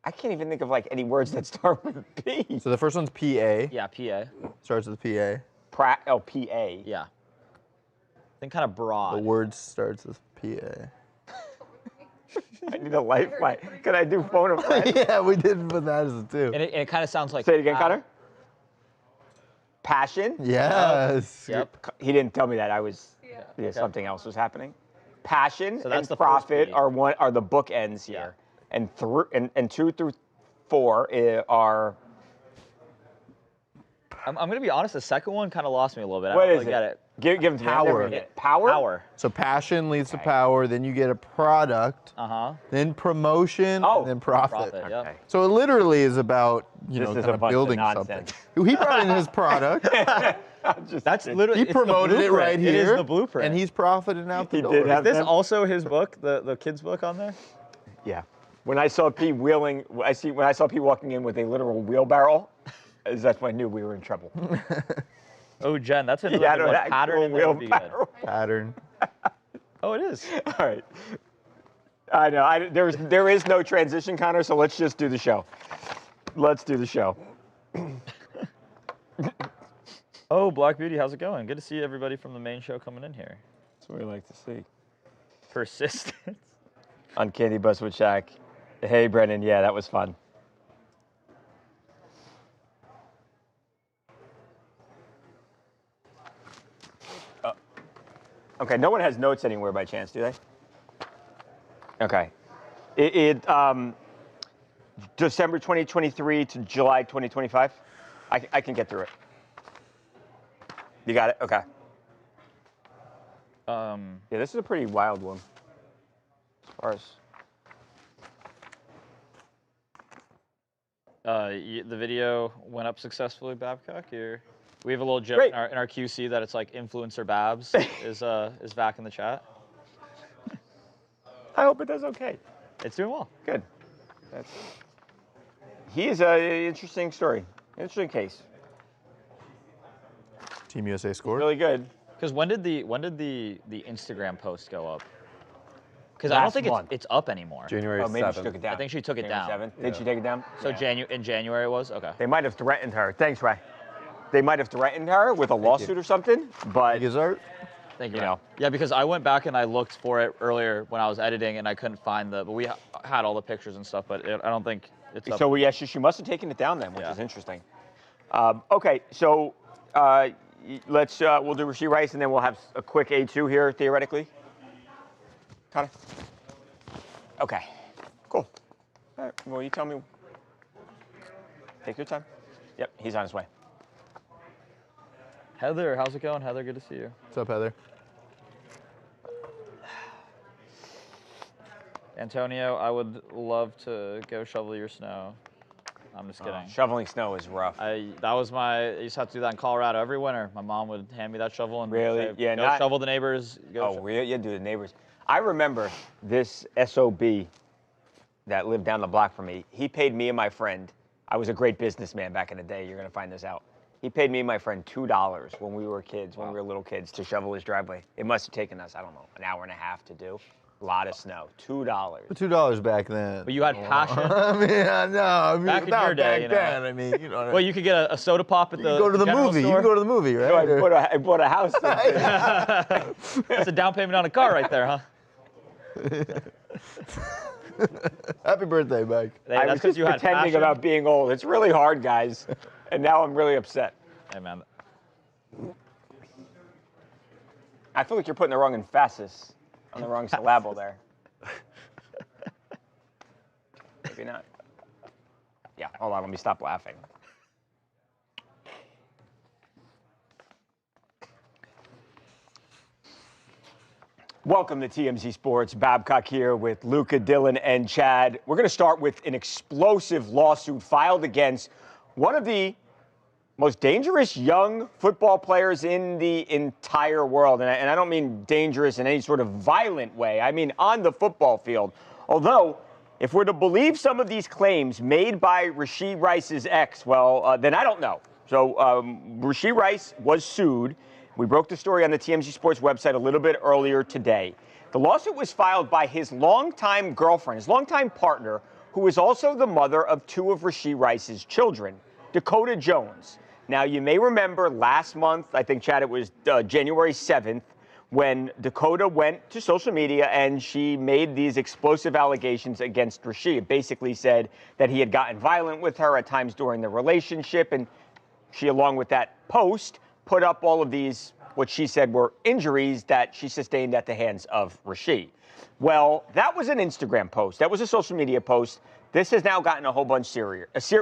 I can't even think of like any words that start with P. So the first one's PA. Yeah, PA. Starts with PA. PA. Yeah. Think kind of broad. The word starts with PA. I need a lifeline. Can I do phone a friend? Yeah, we did put that as a 2. And it kind of sounds like. Say it again, Connor. Passion. Yes. Yep. He didn't tell me that. I was. Yeah, something else was happening. Passion So that's and the first profit P. are the bookends here, and 2 through 4 are. I'm going to be honest. The second one kind of lost me a little bit. I What don't is really get it. Give them to me. I've Power. never hit it. Power. Power. So passion leads to power, then you get a product, then promotion, Oh. and then profit. Profit. Yep. Okay. So it literally is about, This know, is kind a of bunch of building nonsense. something. He brought in his product. That's literally. He it's the promoted it right blueprint. here. It is the blueprint. And he's profiting out the He door. did have Is this them. also his book, the kid's book on there? Yeah. When I saw P wheeling, when I saw P walking in with a literal wheelbarrow, that's when I knew we were in trouble. Oh, Jen, that's another Yeah, good no, one. that Pattern in there would be good. wheelbarrow. Pattern. Oh, it is. All right. I know. There is no transition, Connor, so let's just do the show. Let's do the show. Oh, Black Beauty, how's it going? Good to see everybody from the main show coming in here. That's what we like to see. Persistence. On Candy Bus with Shaq. Hey, Brennan. Yeah, that was fun. Okay, no one has notes anywhere by chance, do they? Okay. December 2023 to July 2025? I can get through it. You got it? Okay. Yeah, this is a pretty wild one. As far as... The video went up successfully, Babcock. We have a little joke Great. in our QC that it's like influencer Babs is back in the chat. I hope it does okay. It's doing well. Good. He is an interesting story. Interesting case. Team USA scored. Really good. Because when did the Instagram post go up? Because I don't Last think month. it's up anymore. January Oh, maybe she 7th. took it down. I think she took it down. January 7th. Did she take it down? So Yeah. in January it was? Okay. They might have threatened her. Thanks, Ray. They might have threatened her with a lawsuit or something, but His art. Thank you. You know. Yeah, because I went back and I looked for it earlier when I was editing and I couldn't find but we had all the pictures and stuff, but I don't think it's up. so yes, she must have taken it down then, which Yeah. is interesting. Okay, so let's we'll do Rashee Rice and then we'll have a quick A2 here theoretically. Connor. Okay, cool. All right, well, you tell me. Take your time. Yep, he's on his way. Heather, how's it going? Heather, good to see you. What's up, Heather? Antonio, I would love to go shovel your snow. I'm just kidding. Shoveling snow is rough. I used to have to do that in Colorado every winter. My mom would hand me that shovel and Really? say, Yeah, go not- shovel the neighbors. Oh, really? Yeah, do the neighbors. I remember this SOB that lived down the block from me. He paid me and my friend. I was a great businessman back in the day. You're going to find this out. He paid me and my friend $2 when we were kids, when we were little kids, to shovel his driveway. It must have taken us, I don't know, an hour and a half to do. A lot of snow. $2. $2 back then. But you had passion. I mean, I mean, Back in not your day, back you know. then. I mean, you know. What I Well, mean? you could get a soda pop at You the can go to the general movie. You store. can go to the movie, So right? I bought a house. That's a down payment on a car right there, huh? Happy birthday, Mike. Hey, I that's was because just you had pretending passion. about being old. It's really hard, guys. And now I'm really upset. Hey, man. I feel like you're putting the wrong emphasis on the wrong syllable there. Maybe not. Yeah, hold on. Let me stop laughing. Welcome to TMZ Sports. Babcock here with Luca, Dylan, and Chad. We're going to start with an explosive lawsuit filed against one of the most dangerous young football players in the entire world. And I don't mean dangerous in any sort of violent way. I mean on the football field. Although if we're to believe some of these claims made by Rashee Rice's ex, well, then I don't know. So Rashee Rice was sued. We broke the story on the TMZ Sports website a little bit earlier today. The lawsuit was filed by his longtime girlfriend, his longtime partner, who is also the mother of two of Rashee Rice's children, Dakota Jones. Now, you may remember last month, I think, Chad, it was January 7th, when Dakota went to social media and she made these explosive allegations against Rashee. It basically said that he had gotten violent with her at times during the relationship, and she, along with that post, put up all of these, what she said were injuries that she sustained at the hands of Rashee. Well, that was an Instagram post. That was a social media post. This has now gotten a whole bunch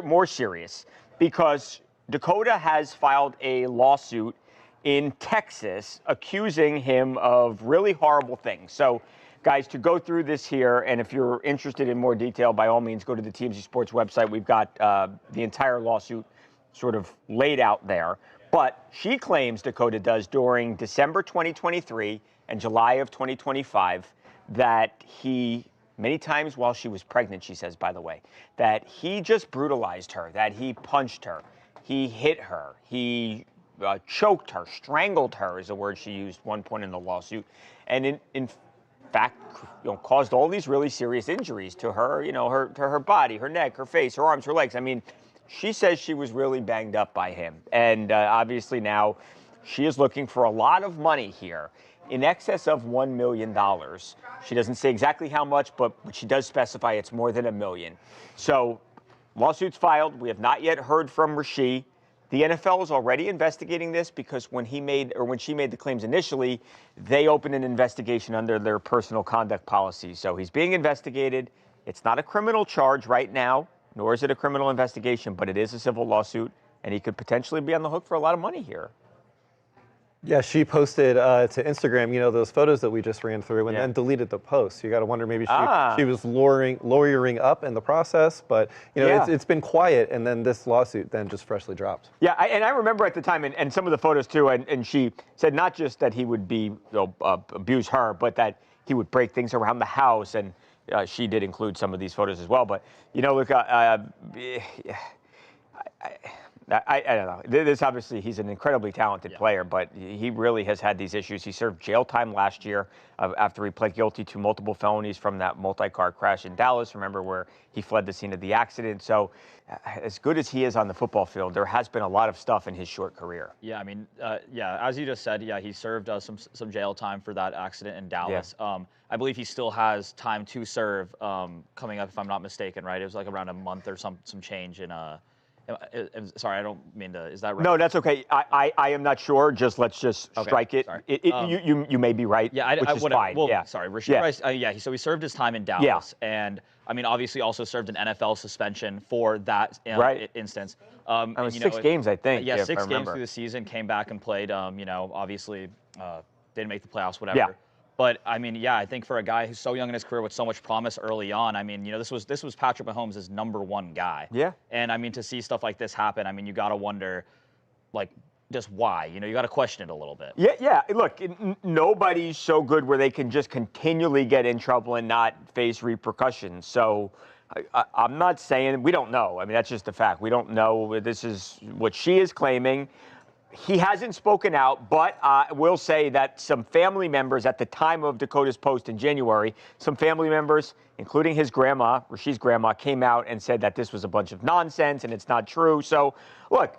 more serious, because Dakota has filed a lawsuit in Texas accusing him of really horrible things. So, guys, to go through this here, and if you're interested in more detail, by all means, go to the TMZ Sports website. We've got the entire lawsuit sort of laid out there. But she claims, Dakota does, during December 2023 and July of 2025, that he, many times while she was pregnant, she says, by the way, that he just brutalized her, that he punched her, he hit her, he choked her, strangled her is a word she used one point in the lawsuit, and in fact, caused all these really serious injuries to her, to her body, her neck, her face, her arms, her legs. I mean, she says she was really banged up by him. And obviously now she is looking for a lot of money here, in excess of $1 million. She doesn't say exactly how much, but she does specify it's more than $1 million. So lawsuit's filed. We have not yet heard from Rashee. The NFL is already investigating this, because when she made the claims initially, they opened an investigation under their personal conduct policy. So he's being investigated. It's not a criminal charge right now, nor is it a criminal investigation, but it is a civil lawsuit, and he could potentially be on the hook for a lot of money here. Yeah, she posted to Instagram, those photos that we just ran through, and then deleted the post. So you got to wonder, maybe she was lawyering up in the process, but it's been quiet, and then this lawsuit then just freshly dropped. Yeah, and I remember at the time, and some of the photos too, and she said not just that he would abuse her, but that he would break things around the house, and she did include some of these photos as well. But look, I don't know. This obviously, he's an incredibly talented player, but he really has had these issues. He served jail time last year after he pled guilty to multiple felonies from that multi-car crash in Dallas. Remember, where he fled the scene of the accident. So as good as he is on the football field, there has been a lot of stuff in his short career. Yeah, I mean, as you just said, he served some jail time for that accident in Dallas. Yeah. I believe he still has time to serve coming up, if I'm not mistaken, right? It was like around a month or some change in sorry, I don't mean to. Is that right? No, that's okay. I am not sure. Let's strike it. Sorry. You may be right. Yeah, which is fine. Well, yeah. sorry, Rashee Rice. So he served his time in Dallas, and I mean, obviously, also served an NFL suspension for that instance. It was 6 games, I think. Yeah, if 6 I games remember. through the season. Came back and played. Obviously, didn't make the playoffs. Whatever. Yeah. But I mean, I think for a guy who's so young in his career with so much promise early on, I mean, this was Patrick Mahomes' #1 guy. Yeah. And I mean, to see stuff like this happen, I mean, you got to wonder, like, just why? You got to question it a little bit. Yeah. Look, nobody's so good where they can just continually get in trouble and not face repercussions. So I'm not saying we don't know. I mean, that's just a fact. We don't know. This is what she is claiming. He hasn't spoken out, but I will say that some family members at the time of Dakota's post in January, some family members, including his grandma, Rashee's grandma, came out and said that this was a bunch of nonsense and it's not true. So, look,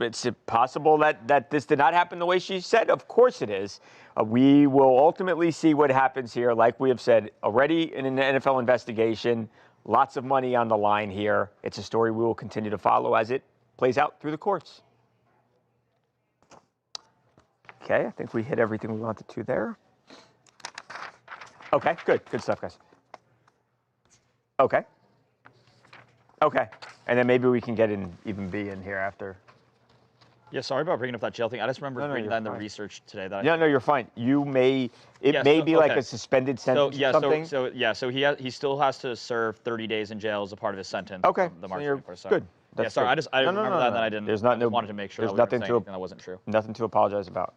it's possible that this did not happen the way she said. Of course it is. We will ultimately see what happens here. Like we have said already in an NFL investigation, lots of money on the line here. It's a story we will continue to follow as it plays out through the courts. Okay, I think we hit everything we wanted to there. Okay, good stuff, guys. Okay, and then maybe we can get in even B in here after. Yeah, sorry about bringing up that jail thing. I just remember reading that in the fine. research today. That No, you're fine. You may be like a suspended sentence or something. So he still has to serve 30 days in jail as a part of his sentence. Okay, The March you're 24th, good. Yeah, sorry, good. I didn't remember that, and I didn't. There's I just wanted to make sure there's that nothing that wasn't true. Nothing to apologize about.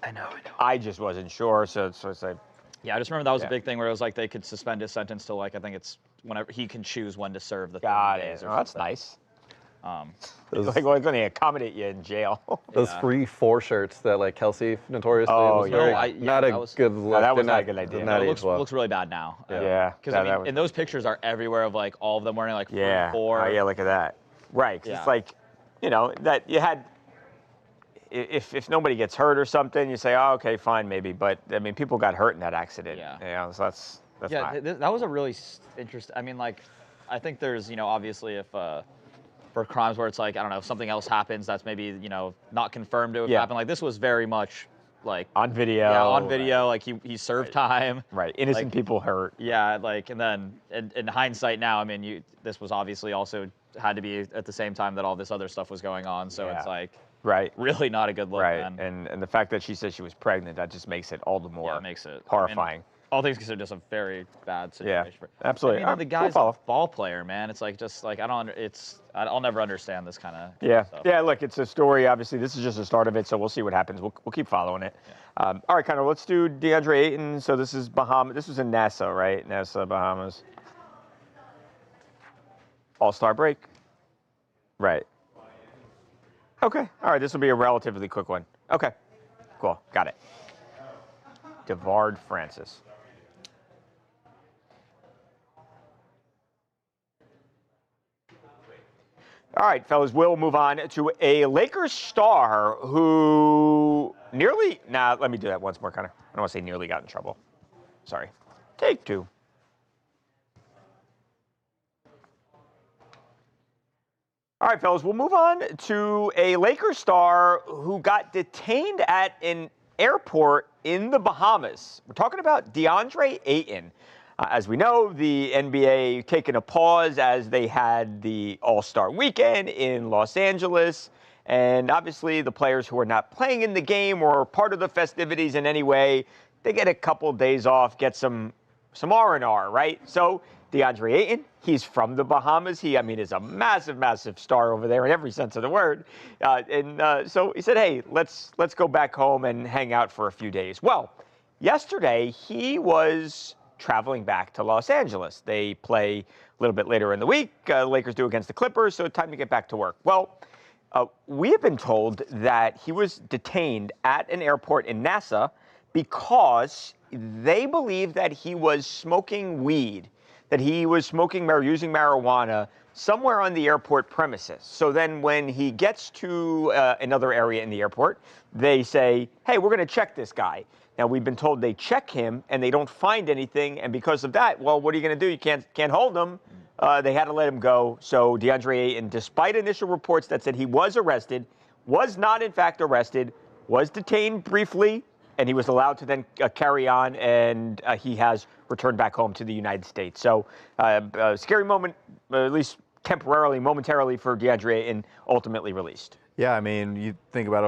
I know. I just wasn't sure, so it's like, Yeah, I just remember that was a big thing where it was like they could suspend his sentence till like I think it's whenever he can choose when to serve the 30 days. Oh, that's nice. Those, like we're going to accommodate you in jail. those free 4 shirts that like Kelsey notoriously was yeah. very, No, not that a was- good look. that was Did not a good idea. did not It age looks, well. looks really bad now. Yeah. Because that I mean, was- and those pictures are everywhere of like all of them wearing like 4. Oh, yeah, look at that. Right. 'Cause Yeah. It's like, you know, that you had. If nobody gets hurt or something, you say, oh, okay, fine, maybe. But I mean, people got hurt in that accident. Yeah. You know, so that's Yeah, not. that was a really interesting. I mean, like, I think there's, you know, obviously if for crimes where it's like I don't know, if something else happens that's maybe not confirmed to have happened. Like this was very much like On video. Yeah, on video. Like he served time. Right. Innocent Like, people hurt. Yeah, like and then in hindsight now, I mean, this was obviously also had to be at the same time that all this other stuff was going on. So it's like right. really not a good look. Right. Man. And the fact that she said she was pregnant, that just makes it all the more Yeah, it makes it horrifying. I mean, all things considered, just a very bad situation. absolutely. I mean, All right, the we'll guy's follow. a ball player, man. It's like just like I'll never understand this kind of stuff. Yeah. Look, it's a story. Obviously, this is just the start of it, so we'll see what happens. We'll keep following it. Yeah. All right, Connor. Let's do DeAndre Ayton. So this is Bahamas. This was in Nassau, right? Nassau, Bahamas. All-Star break. Right. Okay. All right. This will be a relatively quick one. Okay. Cool. Got it. Devard Francis. All right, fellas, we'll move on to a Lakers star who nearly, let me do that once more, Connor. I don't want to say nearly got in trouble. Sorry. Take 2. All right, fellas, we'll move on to a Lakers star who got detained at an airport in the Bahamas. We're talking about DeAndre Ayton. As we know, the NBA taking a pause as they had the All-Star weekend in Los Angeles. And obviously, the players who are not playing in the game or part of the festivities in any way, they get a couple days off, get some R&R, right? So DeAndre Ayton, he's from the Bahamas. He is a massive, massive star over there in every sense of the word. So he said, hey, let's go back home and hang out for a few days. Well, yesterday, he was traveling back to Los Angeles. They play a little bit later in the week. Lakers do against the Clippers, so time to get back to work. Well, we have been told that he was detained at an airport in Nassau because they believe that he was smoking weed, that he was using marijuana somewhere on the airport premises. So then when he gets to another area in the airport, they say, hey, we're going to check this guy. Now, we've been told they check him and they don't find anything. And because of that, well, what are you going to do? You can't hold him. They had to let him go. So DeAndre Ayton, despite initial reports that said he was arrested, was not in fact arrested, was detained briefly, and he was allowed to then carry on, and he has returned back home to the United States. So a scary moment, at least temporarily, momentarily for DeAndre Ayton, ultimately released. Yeah, I mean, you think about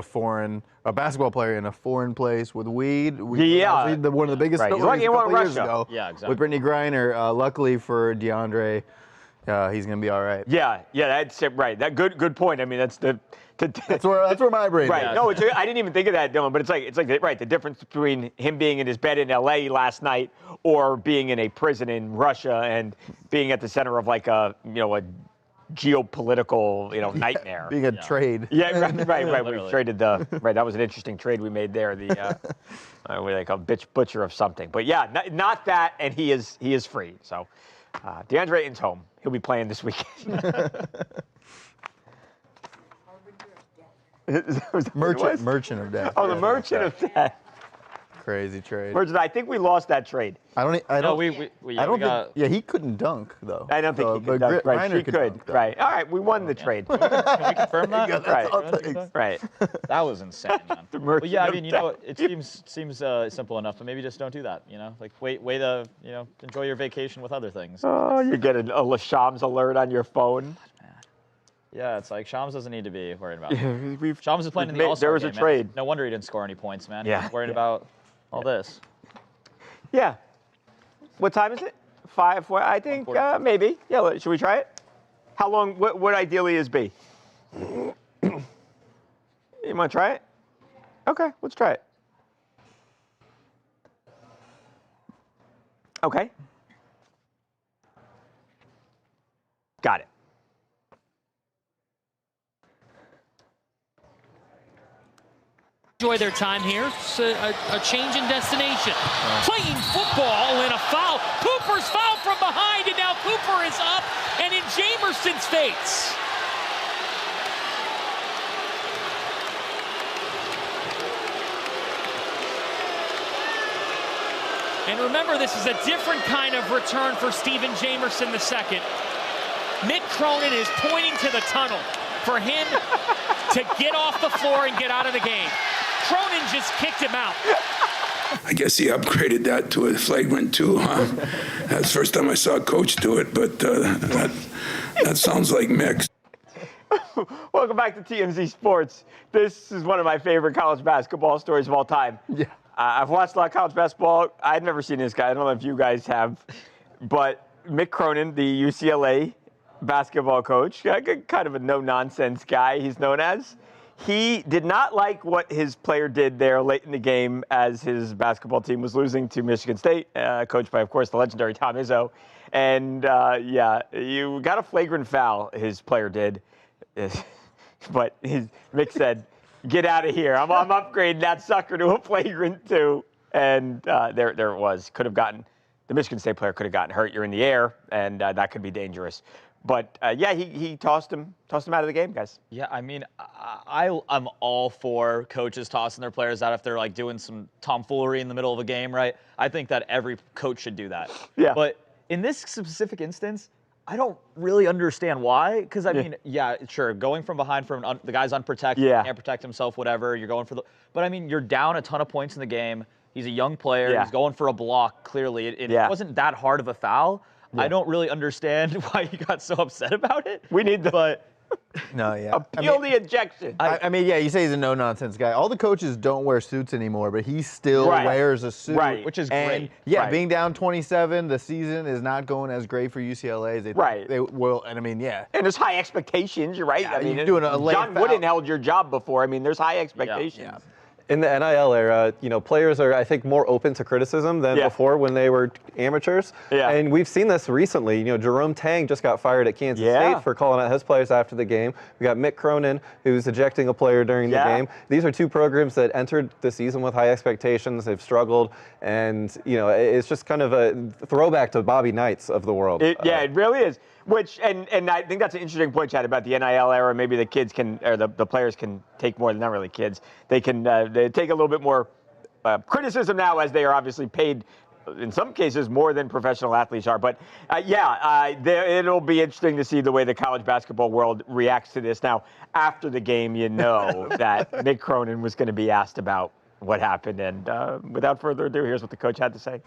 a basketball player in a foreign place with weed. Yeah. One of the biggest Right. He's stories lucky a he won couple years Russia. ago. Yeah, exactly. With Brittany Griner. Luckily for DeAndre, he's going to be all right. Yeah, that's it, right. That good point. I mean, that's That's where my brain right. is. No, I didn't even think of that, Dylan. But it's like right. The difference between him being in his bed in L.A. last night or being in a prison in Russia and being at the center of like a geopolitical nightmare. Being a trade. Yeah, right. We Literally. traded that was an interesting trade we made there. The what they call butcher of something. But yeah, not that, and he is free. So DeAndre Ayton's home. He'll be playing this weekend. Merchant of Death. Oh, the Merchant of Death. Crazy trade. Merchant. I think we lost that trade. I don't we think. Yeah, he couldn't dunk though. I don't think he could but dunk. Right, Griner she could could. dunk, though. Right. All right, we won the trade. Can we confirm that? Yeah, that's Right. all it takes. Right. That was insane, man. The But yeah, I Merchant mean, of it seems simple enough, but maybe just don't do that. Like way to enjoy your vacation with other things. Oh, you get a Shams alert on your phone. Yeah, it's like Shams doesn't need to be worried about it. Yeah, Shams is playing in the there All-Star was a game, man. trade. No wonder he didn't score any points, man. Yeah. He's worried about all this. Yeah. What time is it? 5? I think 1:40. maybe. Yeah. Should we try it? How long? What ideally is B? You want to try it? Okay, let's try it. Okay. Got it. Enjoy their time here. It's a change in destination. Playing football and a foul. Cooper's fouled from behind, and now Cooper is up and in Jamerson's face. And remember, this is a different kind of return for Stephen Jamerson II. Mick Cronin is pointing to the tunnel for him to get off the floor and get out of the game. Cronin just kicked him out. I guess he upgraded that to a flagrant 2, huh? That's the first time I saw a coach do it, but that sounds like Mick. Welcome back to TMZ Sports. This is one of my favorite college basketball stories of all time. Yeah. I've watched a lot of college basketball. I've never seen this guy. I don't know if you guys have. But Mick Cronin, the UCLA basketball coach, kind of a no-nonsense guy he's known as. He did not like what his player did there late in the game as his basketball team was losing to Michigan State, coached by, of course, the legendary Tom Izzo. And, you got a flagrant foul, his player did. But Mick said, get out of here. I'm upgrading that sucker to a flagrant 2. And there it was. The Michigan State player could have gotten hurt. You're in the air, and that could be dangerous. But, he tossed him out of the game, guys. Yeah, I mean, I'm all for coaches tossing their players out if they're, like, doing some tomfoolery in the middle of a game, right? I think that every coach should do that. Yeah. But in this specific instance, I don't really understand why. Because, I mean, sure, going from behind the guy's unprotected, can't protect himself, whatever, you're going for the – but, I mean, you're down a ton of points in the game. He's a young player. He's going for a block, clearly. It wasn't that hard of a foul. Yeah. I don't really understand why you got so upset about it. We need the appeal the ejection. I mean, you say he's a no-nonsense guy. All the coaches don't wear suits anymore, but he still wears a suit. Right. Which is great. Yeah, being down 27, the season is not going as great for UCLA as they will. And I mean, And there's high expectations, you're right. Yeah, I mean, you're doing a late John foul. Wooden held your job before. I mean, there's high expectations. Yeah. In the NIL era, players are, I think, more open to criticism than before when they were amateurs. Yeah. And we've seen this recently. Jerome Tang just got fired at Kansas State for calling out his players after the game. We got Mick Cronin, who's ejecting a player during the game. These are two programs that entered the season with high expectations. They've struggled. And, it's just kind of a throwback to Bobby Knights of the world. It really is. And I think that's an interesting point, Chad, about the NIL era. Maybe the kids can, or the players can take more, not really kids. They can they take a little bit more criticism now, as they are obviously paid, in some cases, more than professional athletes are. But it'll be interesting to see the way the college basketball world reacts to this. Now, after the game, that Mick Cronin was going to be asked about what happened. And without further ado, here's what the coach had to say.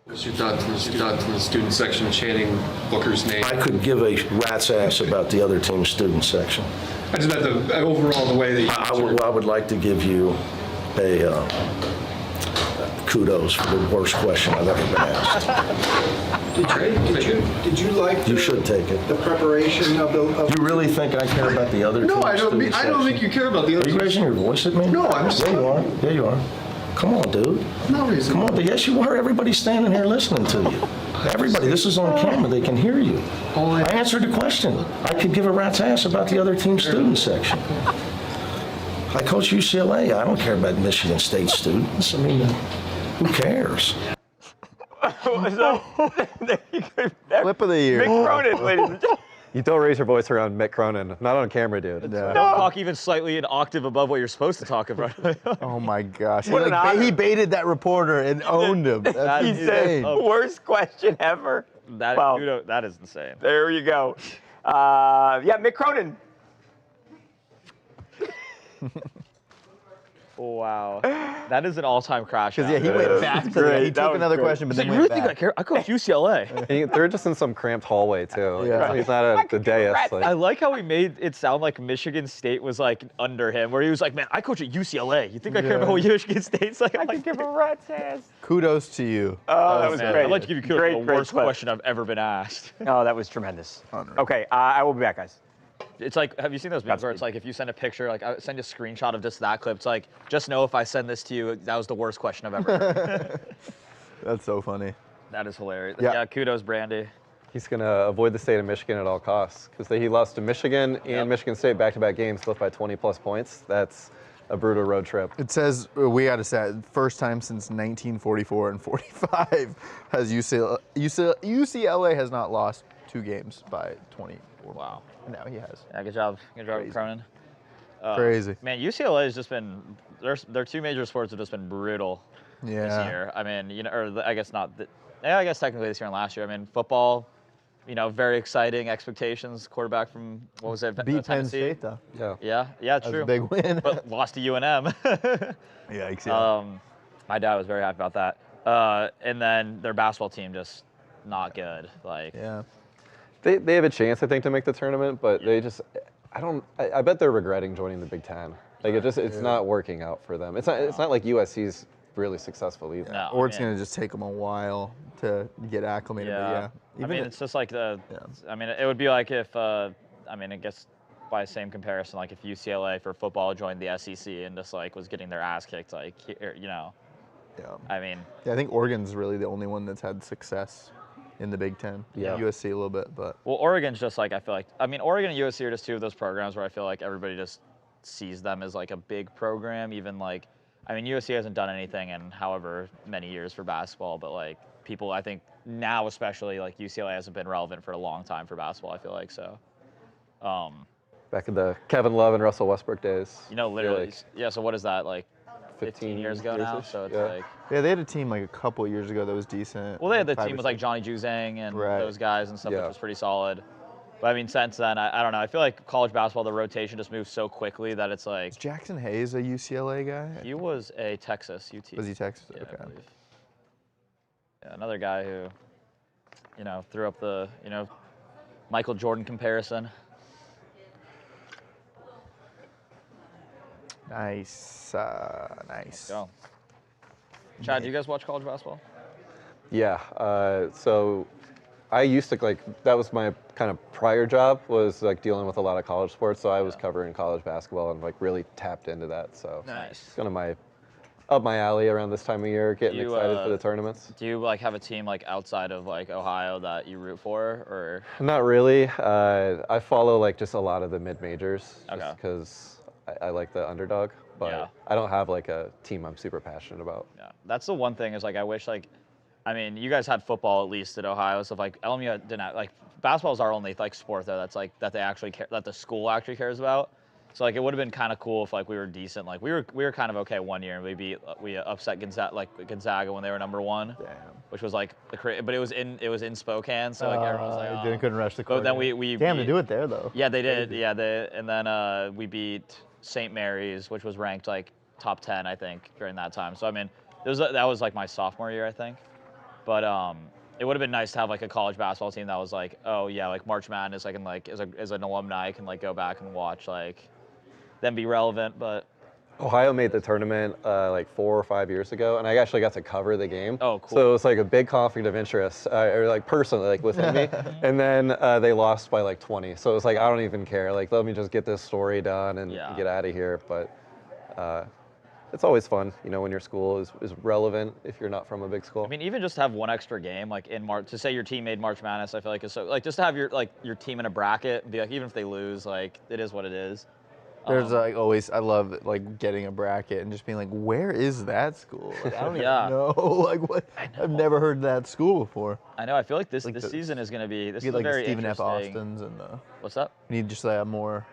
What's your thoughts in the student section chanting Booker's name? I could give a rat's ass about the other team's student section. I just meant overall the way that you I would like to give you a kudos for the worst question I've ever been asked. Did you like You should take it. the preparation of the? You really think I care about the other team's No, I don't. student I don't section? think you care about the other. Are you raising your voice at me? No, I'm just. Yeah, you are. Yeah, you are. Come on, dude. No reason. Come on, dude. Yes, you are. Everybody's standing here listening to you. Everybody, this is on camera. They can hear you. I answered the question. I could give a rat's ass about the other team's student section. I coach UCLA. I don't care about Michigan State students. I mean, who cares? Flip of the year. Mick Cronin, ladies and gentlemen. You don't raise your voice around Mick Cronin. Not on camera, dude. Don't talk even slightly an octave above what you're supposed to talk about. Oh my gosh. What an honor. He baited that reporter and owned him. That's He said, insane. worst question ever. That is insane. There you go. Mick Cronin. Wow. That is an all-time crash. Because he went back to great. He That took was another great. question, but So then you went really think I back. care? I coach UCLA. And they're just in some cramped hallway, too. Yeah. He's not at the dais. I like how he made it sound like Michigan State was like under him, where he was like, "Man, I coach at UCLA. You think I care about what Michigan State's like?" I'm like, Give a rat's ass. Kudos to you. Oh, that was man, great. I'd like to give you kudos Great, for the great worst clip. question I've ever been asked. Oh, that was tremendous. Unreal. Okay, I will be back, guys. It's like, have you seen those memes where it's like, if you send a picture, like I send a screenshot of just that clip, it's like, just know if I send this to you, that was the worst question I've ever heard. That's so funny. That is hilarious. Yeah. Yeah, kudos, Brandy. He's going to avoid the state of Michigan at all costs because he lost to Michigan and Michigan State back-to-back games, both by 20-plus points. That's a brutal road trip. It says, we got to say, first time since 1944 and 45 has UCLA has not lost 2 games by 24. Wow. Now he has. Yeah, good job. Good job, Cronin. Crazy. Man, UCLA has just been, their 2 major sports have just been brutal this Yeah. year. I mean, I guess not. I guess technically this year and last year. I mean, football, very exciting expectations. Quarterback from, what was it? Beat Penn Tennessee? State, though. Yeah. Yeah, That true. was a big win. But lost to UNM. Yikes, yeah. My dad was very happy about that. And then their basketball team just not good. Yeah. They have a chance, I think, to make the tournament, but they just, I bet they're regretting joining the Big Ten. Like, it's not working out for them. It's not like USC's really successcial either. No, Or it's going to just take them a while to get acclimated. Yeah. But It's just like it would be like if, I guess by the same comparison, like if UCLA for football joined the SEC and just was getting their ass kicked, Yeah. I think Oregon's really the only one that's had success in the Big Ten. Yeah. USC a little bit, but. Well, Oregon's just I feel like, Oregon and USC are just 2 of those programs where I feel like everybody just sees them as a big program, even USC hasn't done anything in however many years for basketball, but people, I think now especially, UCLA hasn't been relevant for a long time for basketball, I feel like, so. Back in the Kevin Love and Russell Westbrook days. Literally, yeah, so what is that, 15 years ago now? years-ish, So it's yeah. Yeah, they had a team a couple years ago that was decent. Well, they had the 5 team or with 6. Johnny Juzang and Right. those guys and stuff, Yeah. which was pretty solid. But since then, I don't know. I feel like college basketball, the rotation just moves so quickly that it's Is Jackson Hayes a UCLA guy? he was a Texas UT. Was he Texas? Yeah, Okay. I believe. Yeah, another guy who, threw up the, Michael Jordan comparison. Nice. Nice. Go. Chad, do you guys watch college basketball? Yeah. So I used to that was my kind of prior job was dealing with a lot of college sports. So I was covering college basketball and really tapped into that. So Nice. it's kind of up my alley around this time of year, getting excited for the tournaments. Do you have a team outside of Ohio that you root for, or? Not really. I follow just a lot of the mid majors Okay. just because I like the underdog. But Yeah. I don't have a team I'm super passionate about. Yeah, that's the one thing is I wish you guys had football at least at Ohio, so LMU didn't have, basketball is our only sport though that's that they actually care, that the school actually cares about. So it would have been kind of cool if we were decent. We were kind of okay one year and we upset Gonzaga when they were #1. Damn. Which was but it was in Spokane, so everyone was They oh. couldn't rush the court. But then we Damn, to beat- do it there though. Yeah, they did. Yeah, and then we beat St. Mary's, which was ranked top 10, I think, during that time. So that was my sophomore year, I think. But it would have been nice to have a college basketball team that was March Madness. I can as an alumni, I can go back and watch them be relevant. But Ohio made the tournament 4 or 5 years ago, and I actually got to cover the game. Oh, cool. So it was a big conflict of interest, or personally within me. And then they lost by 20. So it was I don't even care. Let me just get this story done and get out of here. But it's always fun, when your school is relevant if you're not from a big school. even just to have one extra game in March, to say your team made March Madness, I feel is so just to have your team in a bracket and be even if they lose, it is what it is. There's always, I love getting a bracket and just being where is that school? I don't even know. What? I've never heard that school before. I know. I feel this season is going to be. This You is get very the Stephen F. interesting. Austins and the. What's up? You need just more.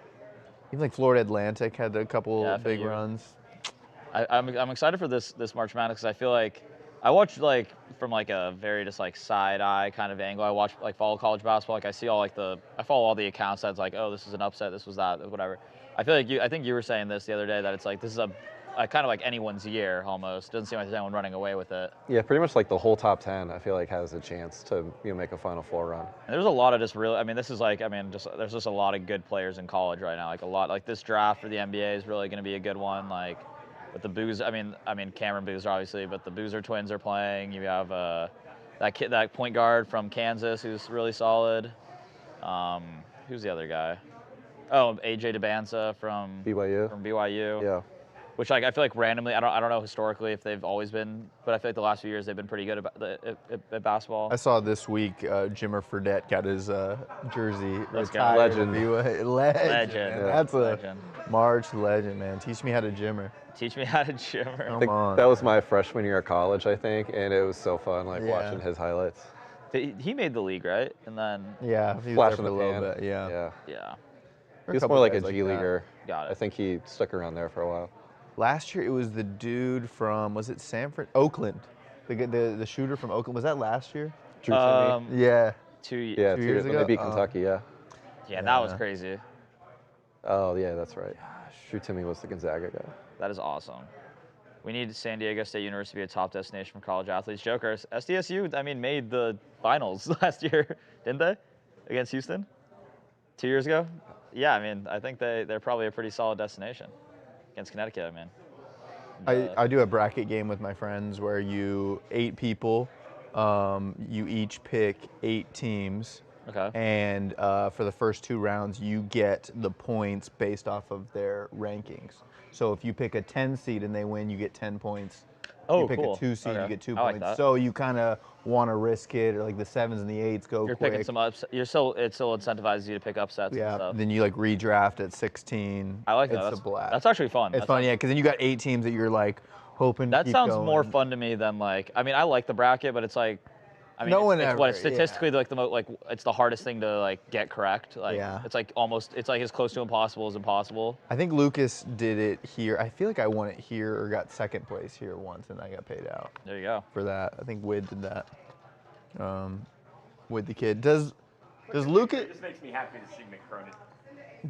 Even Florida Atlantic had a couple big FAU. runs. I'm excited for this March Madness because I feel I watch from a very just side eye kind of angle. I watch follow college basketball. I see all I follow all the accounts that's oh, this is an upset, this was that, whatever. I feel I think you were saying this the other day that it's this is a kind of anyone's year almost. Doesn't seem like there's anyone running away with it. Yeah, pretty much the whole top 10 I feel has a chance to make a Final Four run. And there's a lot of just really. This is there's just a lot of good players in college right now. A lot this draft for the NBA is really going to be a good one. With the Boozer, Cameron Boozer obviously, but the Boozer twins are playing. You have that point guard from Kansas who's really solid. Who's the other guy? Oh, AJ DeBanza from BYU. From BYU. Yeah. which like I feel like randomly, I don't know historically if they've always been, but I feel like the last few years they've been pretty good at basketball. I saw this week Jimmer Fredette got his jersey Let's go. retired. Legend. Legend. Yeah. That's a Legend. March legend, man. Teach me how to Jimmer. Teach me how to Jimmer. Come on. That was my freshman year of college, I think, and it was so fun, like Yeah. watching his highlights. He made the league, right? And then Yeah, he was Flash there for in a the little pan. bit. Yeah. Yeah. yeah. He was more like a G that. leaguer. Got it. I think he stuck around there for a while. Last year it was the dude from, was it Oakland? The shooter from Oakland. Was that last year? Drew Timmy. Yeah. 2 years. Yeah, 2 years when they ago? beat Oh. Kentucky, yeah. Yeah, that was Yeah. crazy. Oh, yeah, that's right. Drew Timmy was the Gonzaga guy. That is awesome. We need San Diego State University to be a top destination for college athletes. Jokers, SDSU, I mean, made the finals last year, didn't they? Against Houston? 2 years ago? Yeah, I mean, I think they're probably a pretty solid destination against Connecticut, I mean. I do a bracket game with my friends where 8 people, you each pick 8 teams. Okay. And for the first 2 rounds, you get the points based off of their rankings. So if you pick a 10 seed and they win, you get 10 points. Oh, you pick cool. a 2 seed, Okay. you get 2 I like points. that. So you kind of want to risk it, or like the 7s and the 8s go You're quick. picking some ups. It still incentivizes you to pick upsets and Yeah, stuff. then you like redraft at 16. I like that. It's a blast. That's actually fun. It's fun, yeah, because then you got 8 teams that you're like hoping to That keep sounds going. more fun to me than like, I mean, I like the bracket, but it's like, I mean, No one it's ever, what statistically yeah. like it's the hardest thing to like get correct. Like Yeah. it's like it's like as close to impossible as impossible. I think Lucas did it here. I feel like I won it here or got second place here once, and I got paid out There you go. for that. I think Wid did that with the kid. Does Lucas It just makes me happy to see Mick Cronin.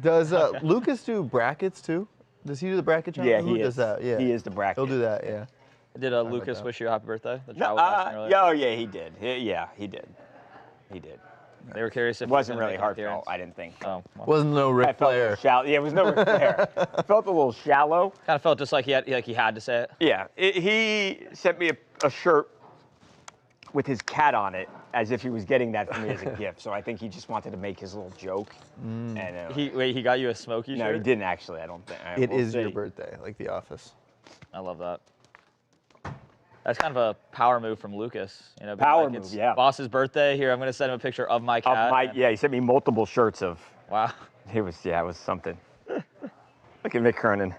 does Lucas do brackets too? Does he do the bracket challenge? Yeah, Who he does is. that? Yeah, He is the bracket. He'll do that. Yeah. Did Lucas wish you a happy birthday? The No, chat was asking earlier. oh yeah, he did. He did. He did. They were curious if It he was wasn't gonna really make an heartfelt. appearance. I didn't think. Oh, well. Wasn't no I Ric felt a little Flair. shallow. Yeah, it was no Ric Flair. It felt a little shallow. Kind of felt just like he had to say it. Yeah, he sent me a shirt with his cat on it, as if he was getting that for me as a gift. So I think he just wanted to make his little joke. And He got you a Smokey no, shirt? he didn't actually. I don't think. It We'll is your see. birthday, like The Office. I love that. That's kind of a power move from Lucas. You know, being Power like, move, it's yeah. Boss's birthday. Here, I'm going to send him a picture of my cat. Yeah, he sent me multiple shirts of. Wow. It was something. Look at Mick Cronin.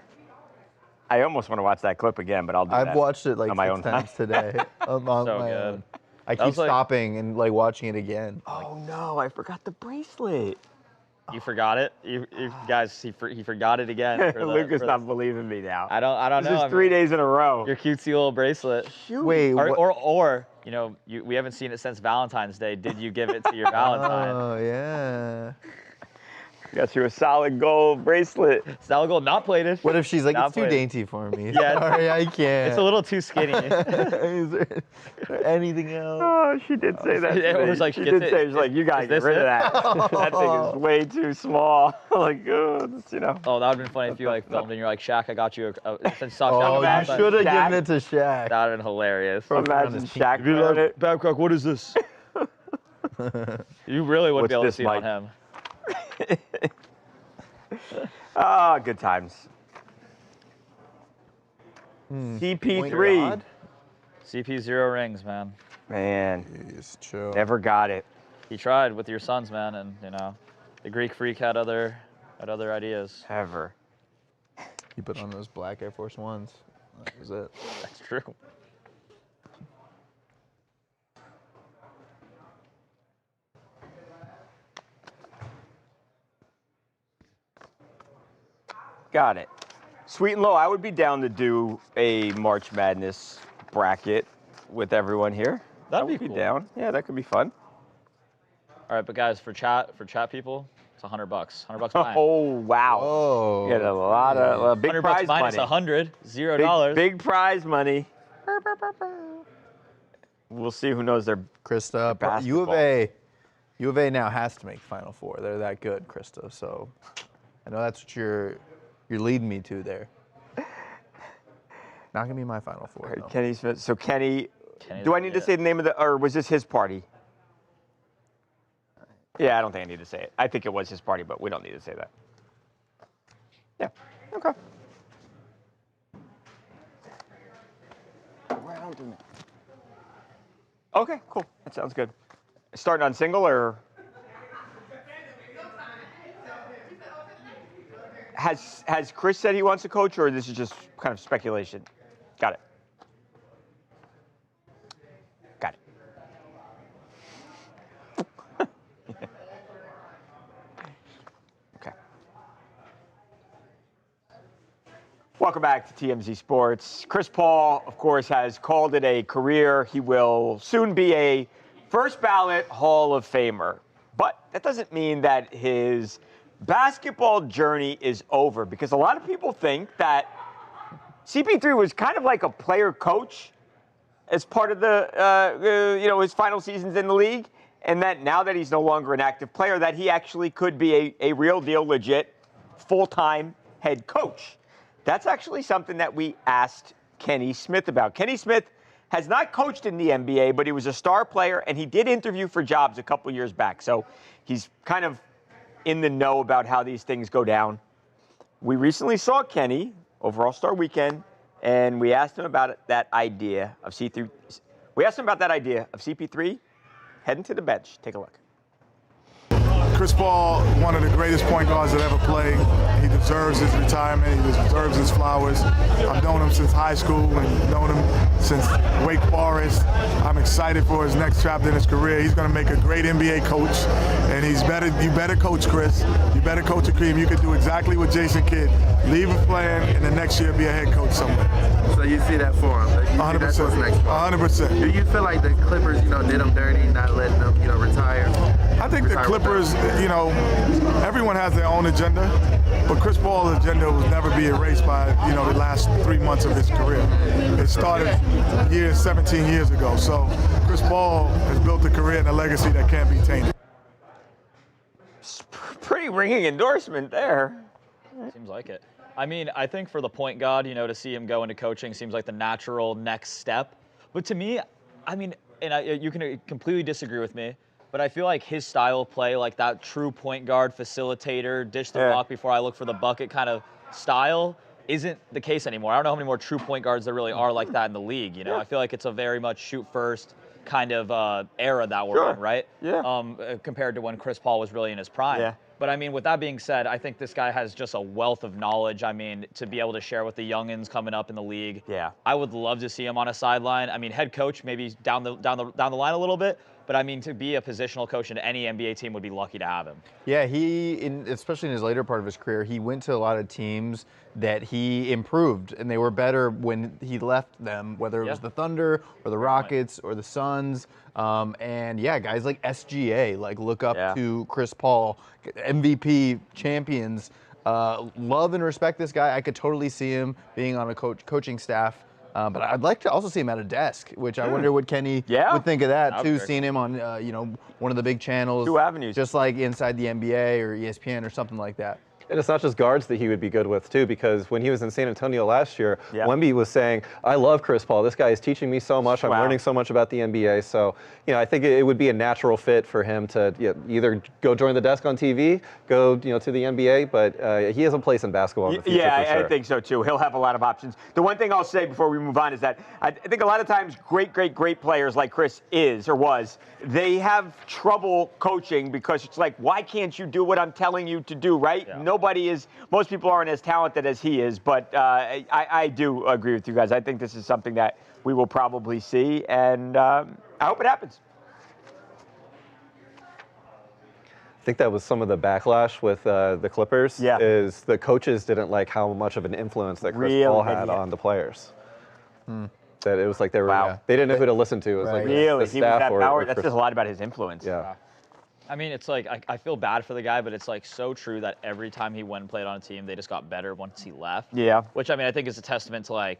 I almost want to watch that clip again, but I'll do that. I've watched it like on my 6 own times time. today. on So my good. own. I That keep was like- stopping and like watching it again. Oh no, I forgot the bracelet. You forgot it? You guys, he forgot it again. Lucas not believing me now. I don't This know. is I mean, 3 days in a row. Your cutesy little bracelet. Wait, what? Or you know, we haven't seen it since Valentine's Day. Did you give it to your Valentine? Oh yeah. Got you a solid gold bracelet. Solid gold, not plated. What if she's like, Not it's too plated. dainty for me? Yeah, Sorry, I can't. It's a little too skinny. Is there anything else? Oh, she did say that. It to me. was like, she gets did it- say, she's like, you gotta is get this rid of it? that. That thing is way too small. Like, oh, that's, you know. Oh, that would've been funny if you like filmed and you're like, Shaq, I got you since you saw Shaq Oh, you Valentine. should have Shaq. given it to Shaq. That would've been hilarious. Imagine Shaq wearing it. Babcock, what is this? You really wouldn't be able to What's see this, it on Mike? him. Ah, good times. Point CP3. guard? CP 0 rings, man. Man, Jeez, chill. never got it. He tried with your sons, man, and you know, the Greek Freak had other ideas. Ever. You put on those black Air Force Ones. That was it. That's true. Got it. Sweet and low, I would be down to do a March Madness bracket with everyone here. That'd I would be cool. down. Yeah, that could be fun. All right, but guys, for chat people, it's $100. $100 fine. Oh, wow. Oh. You got a lot of big $100 prize minus money. 100, $0. Big prize money. We'll see who knows their Krista, basketball. U of A now has to make Final Four. They're that good, Krista. So I know that's what you're leading me to there. Not gonna be my Final Four. though. Kenny Smith. So Kenny, Kenny's do I need to yeah. say the name of the, or was this his party? Yeah, I don't think I need to say it. I think it was his party, but we don't need to say that. Yeah. Okay. don't do that. Okay, cool. That sounds good. Starting on single or? Has Chris said he wants to coach, or this is just kind of speculation? Got it. Got it. Okay. Welcome back to TMZ Sports. Chris Paul, of course, has called it a career. He will soon be a first ballot Hall of Famer. But that doesn't mean that his basketball journey is over, because a lot of people think that CP3 was kind of like a player coach as part of the his final seasons in the league, and that now that he's no longer an active player, that he actually could be a real deal, legit, full-time head coach. That's actually something that we asked Kenny Smith about. Kenny Smith has not coached in the NBA, but he was a star player, and he did interview for jobs a couple years back. So he's kind of in the know about how these things go down. We recently saw Kenny over All-Star Weekend, and we asked him about that idea of C3. We asked him about that idea of CP3 heading to the bench. Take a look. Chris Paul, one of the greatest point guards that ever played. He deserves his retirement. He deserves his flowers. I've known him since high school and known him since Wake Forest. I'm excited for his next chapter in his career. He's going to make a great NBA coach, and you better coach, Chris. You better coach a cream. You could do exactly what Jason Kidd. Leave him playing, and the next year be a head coach somewhere. So you see that for him? 100%. 100%. Do you feel like the Clippers, did him dirty, not letting them, retire? I think the Clippers, everyone has their own agenda, but Chris Paul's agenda will never be erased by, the last 3 months of his career. It started 17 years ago. So Chris Paul has built a career and a legacy that can't be tainted. Pretty ringing endorsement there. Seems like it. I mean, I think for the point guard, to see him go into coaching seems like the natural next step. But to me, I mean, you can completely disagree with me, but I feel like his style of play, like that true point guard facilitator, dish the block before I look for the bucket kind of style, isn't the case anymore. I don't know how many more true point guards there really are like that in the league. I feel like it's a very much shoot first kind of era that we're in, right? Yeah. Compared to when Chris Paul was really in his prime. Yeah. But I mean, with that being said, I think this guy has just a wealth of knowledge. I mean, to be able to share with the youngins coming up in the league. Yeah. I would love to see him on a sideline. I mean, head coach maybe down the line a little bit, but I mean, to be a positional coach in any NBA team would be lucky to have him. Yeah, especially in his later part of his career, he went to a lot of teams that he improved, and they were better when he left them, whether it was the Thunder or the Rockets or the Suns. And yeah, guys like SGA, look up to Chris Paul, MVP champions. Love and respect this guy. I could totally see him being on a coaching staff. But I'd like to also see him at a desk, which I wonder what Kenny would think of that too. Seeing him on, one of the big channels, 2 avenues, just like Inside the NBA or ESPN or something like that. And it's not just guards that he would be good with, too, because when he was in San Antonio last year, Wemby was saying, I love Chris Paul. This guy is teaching me so much. I'm learning so much about the NBA. So, I think it would be a natural fit for him to either go join the desk on TV, go, to the NBA, but he has a place in basketball in the future, for sure. I think so, too. He'll have a lot of options. The one thing I'll say before we move on is that I think a lot of times great players like Chris was, they have trouble coaching because it's like, why can't you do what I'm telling you to do, right? Yeah. Most people aren't as talented as he is, but I do agree with you guys. I think this is something that we will probably see, and I hope it happens. I think that was some of the backlash with the Clippers, is the coaches didn't like how much of an influence that Chris Paul had on the players. That it was like they didn't know who to listen to. It was like really, the he was that staff power. That says a lot about his influence. Yeah. I mean, it's like, I feel bad for the guy, but it's like so true that every time he went and played on a team, they just got better once he left. Yeah. Which, I mean, I think is a testament to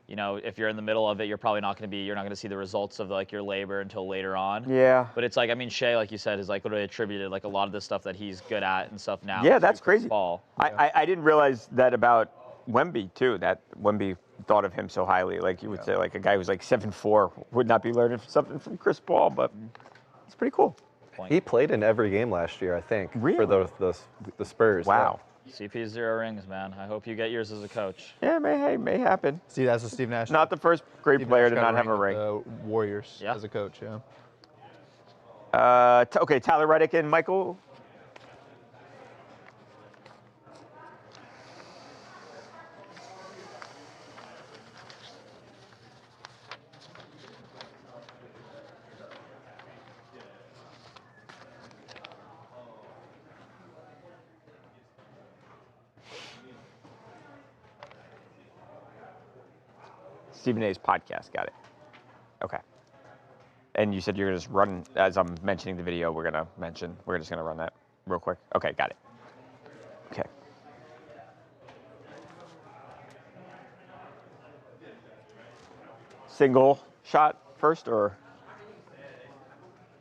if you're in the middle of it, you're probably not going to see the results of your labor until later on. Yeah. But it's like, I mean, Shea, like you said, is literally attributed a lot of the stuff that he's good at and stuff now. Yeah, that's crazy. Paul. I didn't realize that about Wemby too, that Wemby thought of him so highly. Like you would say, a guy who's 7'4" would not be learning something from Chris Paul, but it's pretty cool. He played in every game last year, I think, really? for the Spurs. Wow. CP 0 rings, man. I hope you get yours as a coach. Yeah, may happen. See, that's what Steve Nash. Not the first great Steve player Nash to got not have a with ring. the Warriors as a coach. Yeah. Okay, Tyler Reddick and Michael. Stephen A's podcast, got it. Okay. And you said you're going to just run, as I'm mentioning the video, we're just going to run that real quick. Okay, got it. Okay. Single shot first, or?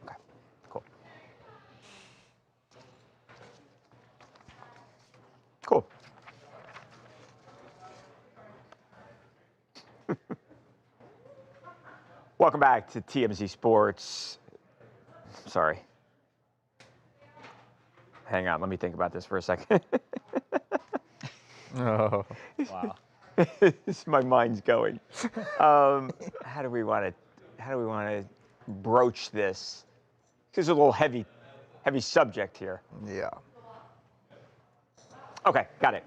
Okay, cool. Cool. Welcome back to TMZ Sports. Sorry. Hang on, let me think about this for a second. Oh. Wow. My mind's going. How do we want to broach this? This is a little heavy subject here. Yeah. Okay, got it.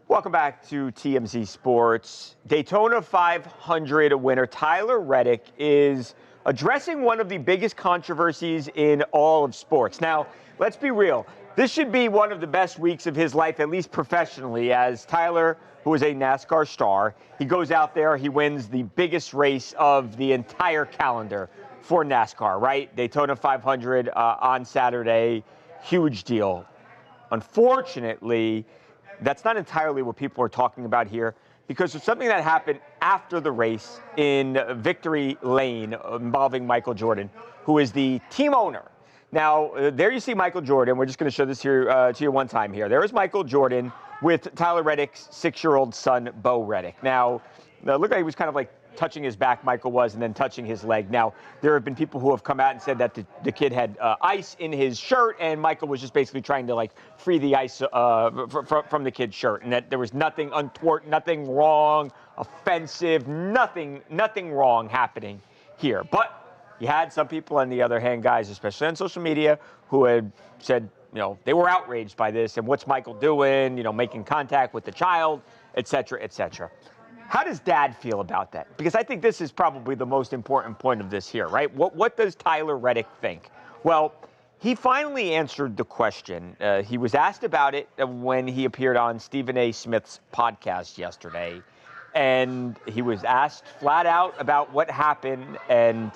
Welcome back to TMZ Sports. Daytona 500 winner Tyler Reddick is addressing one of the biggest controversies in all of sports. Now, let's be real. This should be one of the best weeks of his life, at least professionally, as Tyler, who is a NASCAR star, he goes out there, he wins the biggest race of the entire calendar for NASCAR, right? Daytona 500 on Saturday, huge deal. Unfortunately, that's not entirely what people are talking about here, because of something that happened after the race in Victory Lane involving Michael Jordan, who is the team owner. Now, there you see Michael Jordan. We're just going to show this here to you one time here. There is Michael Jordan with Tyler Reddick's 6-year-old son, Bo Reddick. Now, it looked like he was kind of like touching his back, Michael was, and then touching his leg. Now, there have been people who have come out and said that the kid had ice in his shirt, and Michael was just basically trying to like free the ice from the kid's shirt, and that there was nothing untoward, nothing wrong, offensive, nothing wrong happening here. But you had some people, on the other hand, guys, especially on social media, who had said, you know, they were outraged by this, and what's Michael doing, you know, making contact with the child, et cetera, et cetera. How does Dad feel about that? Because I think this is probably the most important point of this here, right? What does Tyler Reddick think? Well, he finally answered the question. He was asked about it when he appeared on Stephen A. Smith's podcast yesterday, and he was asked flat out about what happened, and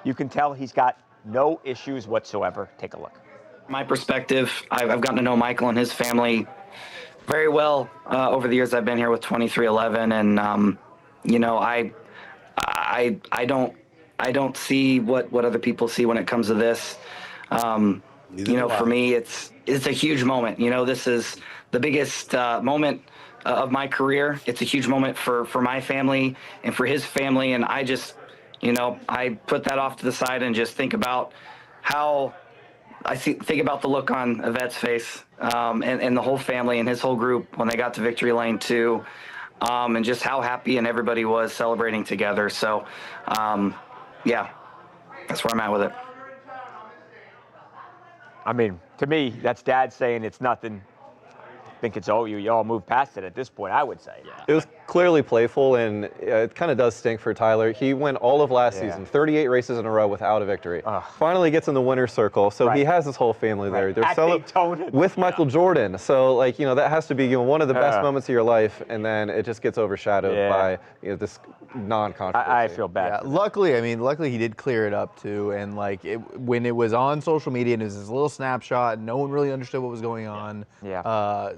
you can tell he's got no issues whatsoever. Take a look. My perspective, I've gotten to know Michael and his family very well over the years I've been here with 2311, and you know, I don't see what other people see when it comes to this. You know, for me, it's a huge moment. You know, this is the biggest moment of my career. It's a huge moment for my family and for his family, and I just, you know, I put that off to the side and just think about how think about the look on Yvette's face, and the whole family and his whole group when they got to Victory Lane too, and just how happy and everybody was celebrating together. So, yeah, that's where I'm at with it. I mean, to me, that's Dad saying it's nothing. I think it's you all moved past it at this point, I would say. Yeah. It was clearly playful, and it kind of does stink for Tyler. He went all of last season, 38 races in a row without a victory. Finally gets in the winner's circle, so he has his whole family there. They're celebrating with Michael Jordan. So, like, you know, that has to be, you know, one of the best moments of your life, and then it just gets overshadowed by, you know, this non-controversy. I feel bad. Yeah, luckily he did clear it up too, and like when it was on social media and it was this little snapshot, no one really understood what was going on. It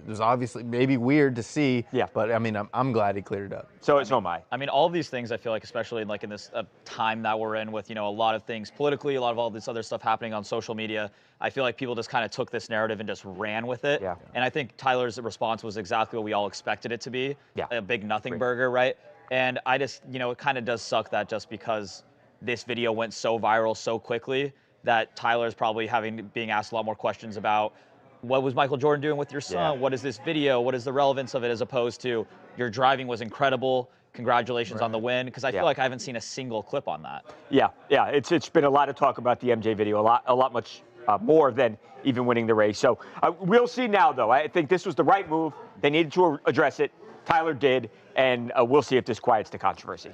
was obviously maybe weird to see. But I mean, I'm glad he cleared it up. So am I. I mean, all of these things, I feel like, especially like in this time that we're in with, you know, a lot of things politically, a lot of all this other stuff happening on social media, I feel like people just kind of took this narrative and just ran with it. And I think Tyler's response was exactly what we all expected it to be. A big nothing burger, right? And I just, you know, it kind of does suck that just because this video went so viral so quickly, that Tyler's probably being asked a lot more questions about. What was Michael Jordan doing with your son? Yeah. What is this video? What is the relevance of it, as opposed to your driving was incredible. Congratulations on the win. Because I feel like I haven't seen a single clip on that. Yeah. It's been a lot of talk about the MJ video, a lot much more than even winning the race. So we'll see now, though. I think this was the right move. They needed to address it. Tyler did, and we'll see if this quiets the controversy.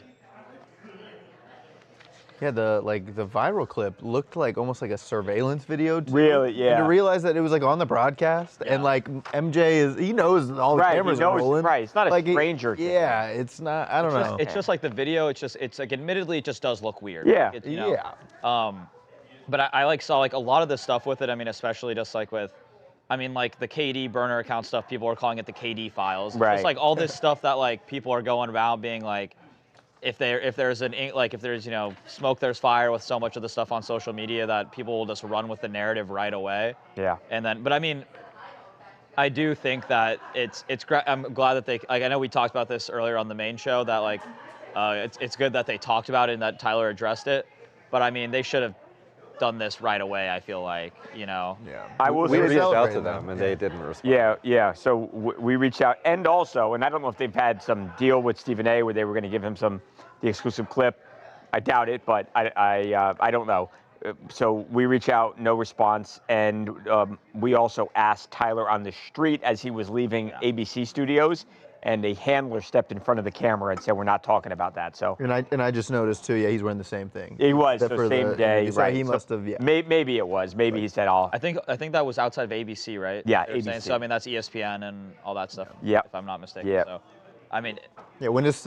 Yeah, the viral clip looked like almost like a surveillance video. Really, yeah. And to realize that it was like on the broadcast, and like MJ he knows all the cameras are rolling. Right, it's not a stranger. Yeah, it's not. I don't know. It's just like the video. It's like, admittedly, it just does look weird. Yeah, like, you know, but I saw like a lot of the stuff with it. I mean, especially just like with, like the KD burner account stuff. People are calling it the KD files. Right. Just like all this stuff that like people are going about being like, if there's smoke, there's fire with so much of the stuff on social media that people will just run with the narrative right away. Yeah. And then, but I do think that I'm glad that I know we talked about this earlier on the main show, that it's good that they talked about it and that Tyler addressed it. But they should have done this right away, I feel like, Yeah. We reached out to them and they didn't respond. Yeah. So we reached out, and also, and I don't know if they've had some deal with Stephen A. where they were going to give him the exclusive clip. I doubt it, but I don't know. So we reach out, no response, and we also asked Tyler on the street as he was leaving ABC Studios, and a handler stepped in front of the camera and said, "We're not talking about that." So and I just noticed too. Yeah, he's wearing the same thing. He was the same day, right? He must have. Yeah. Maybe it was. Maybe he said all. I think that was outside of ABC, right? Yeah, ABC. So that's ESPN and all that stuff. Yeah. If I'm not mistaken. Yeah. So, Yeah,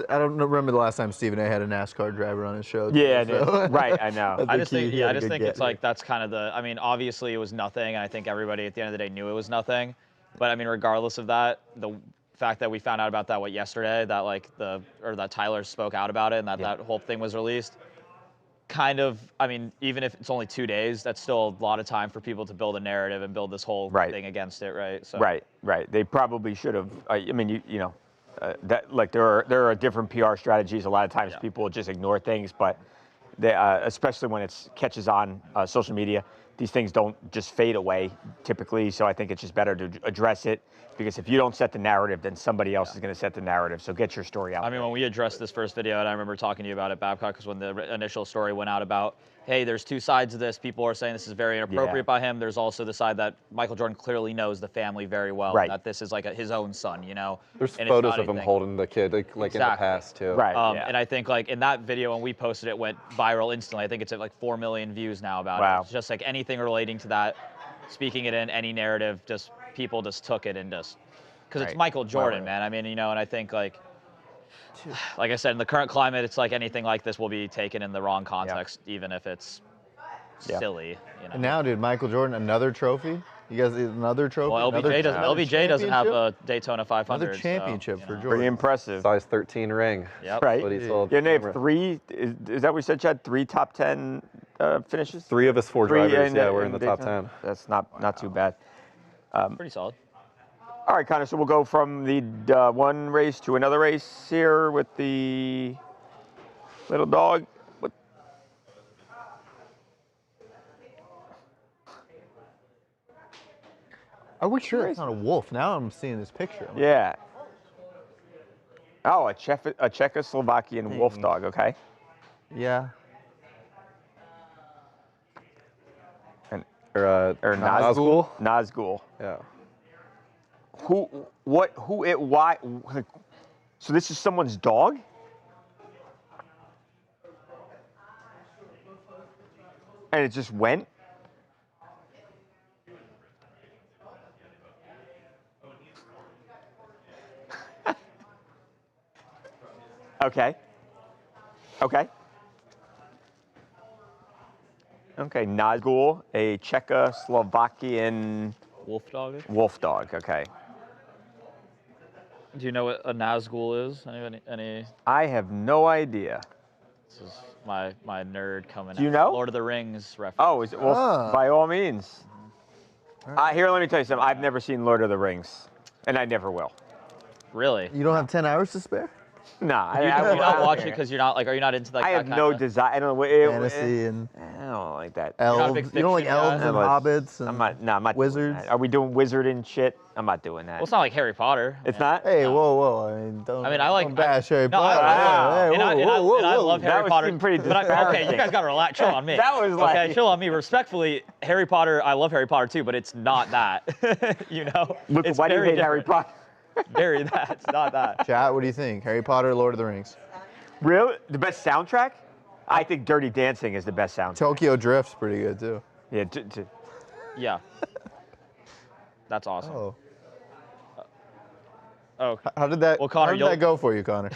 I don't remember the last time Stephen A. had a NASCAR driver on his show. Yeah, so. right. I know. I just think it's like that's kind of the. Obviously it was nothing, and I think everybody at the end of the day knew it was nothing. But regardless of that, the fact that we found out about that yesterday, that that Tyler spoke out about it, and that whole thing was released. Kind of, even if it's only 2 days, that's still a lot of time for people to build a narrative and build this whole thing against it, right? So. Right. They probably should have. There are different PR strategies. A lot of times people will just ignore things, but they, especially when it catches on social media, these things don't just fade away typically. So I think it's just better to address it, because if you don't set the narrative, then somebody else is going to set the narrative. So get your story out. When we addressed this first video, and I remember talking to you about it, Babcock, because when the initial story went out about, hey, there's two sides of this. People are saying this is very inappropriate by him. There's also the side that Michael Jordan clearly knows the family very well, that this is like his own son, There's photos of him holding the kid, in the past, too. Right. And I think in that video, when we posted it, went viral instantly. I think it's at 4 million views now about it. It's just anything relating to that, speaking it in any narrative, just people just took it and just, because it's Michael Jordan, man. And I think like I said, in the current climate, it's like anything like this will be taken in the wrong context, even if it's silly. And now, dude, Michael Jordan, another trophy? You guys, another trophy? Well, LBJ doesn't have a Daytona 500. Another championship for Jordan. Pretty impressive. Size 13 ring. Yep. Right. What he sold. They have 3. Is that what you said, Chad? 3 top 10 finishes? 3 of his 4 drivers, were in the top 10. That's not too bad. Pretty solid. All right, Connor, so we'll go from the one race to another race here with the little dog. Are we sure it's not a wolf? Now I'm seeing this picture. Yeah. Oh, a Czechoslovakian wolf dog, okay. Yeah. Or Nazgul? Nazgul. Yeah. Why? So this is someone's dog? And it just went? Okay. Okay, Nazgul, a Czechoslovakian wolf dog. Wolf dog. Okay. Do you know what a Nazgul is? Any? I have no idea. This is my nerd coming. Do you know? Lord of the Rings reference. Oh, is it? Well, by all means. Here, let me tell you something. I've never seen Lord of the Rings, and I never will. Really? You don't have 10 hours to spare? Nah, I will not watch it because you're not are you not into that? I have no desire. I don't know. Fantasy and. don't like that. Elves. You don't like elves and hobbits and I'm not wizards? Are we doing wizard and shit? I'm not doing that. Well, it's not like Harry Potter. It's not? Hey, whoa. I mean, don't bash Harry Potter. I love Harry Potter. Pretty okay, you guys got to relax. Chill on me. That was like... Okay, chill on me. Respectfully, Harry Potter, I love Harry Potter too, but it's not that. You know? Luke, it's why do you hate different. Harry Potter? Very that. It's not that. Chat, what do you think? Harry Potter, Lord of the Rings? Really? The best soundtrack? I think Dirty Dancing is the best soundtrack. Tokyo Drift's pretty good too. Yeah. Yeah. That's awesome. Oh. Oh. How did that? Well, Connor, how did that go for you, Connor?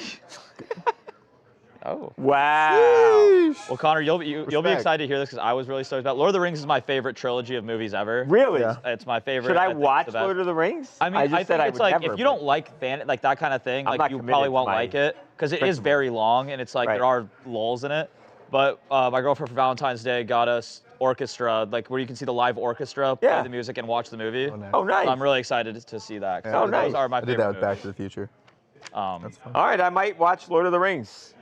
Oh. Wow. Sheesh. Well, Connor, you'll be excited to hear this because I was really stoked about it. Lord of the Rings is my favorite trilogy of movies ever. Really? Yeah. It's my favorite. Should I watch Lord of the Rings? I mean, I think it's like if you don't like like that kind of thing, like you probably won't like it because it is very long and it's like there are lulls in it. But my girlfriend for Valentine's Day got us orchestra, like where you can see the live orchestra play the music and watch the movie. Oh, nice. So I'm really excited to see that. Yeah, Those are my I did favorite that with movies. Back to the Future. All right, I might watch Lord of the Rings.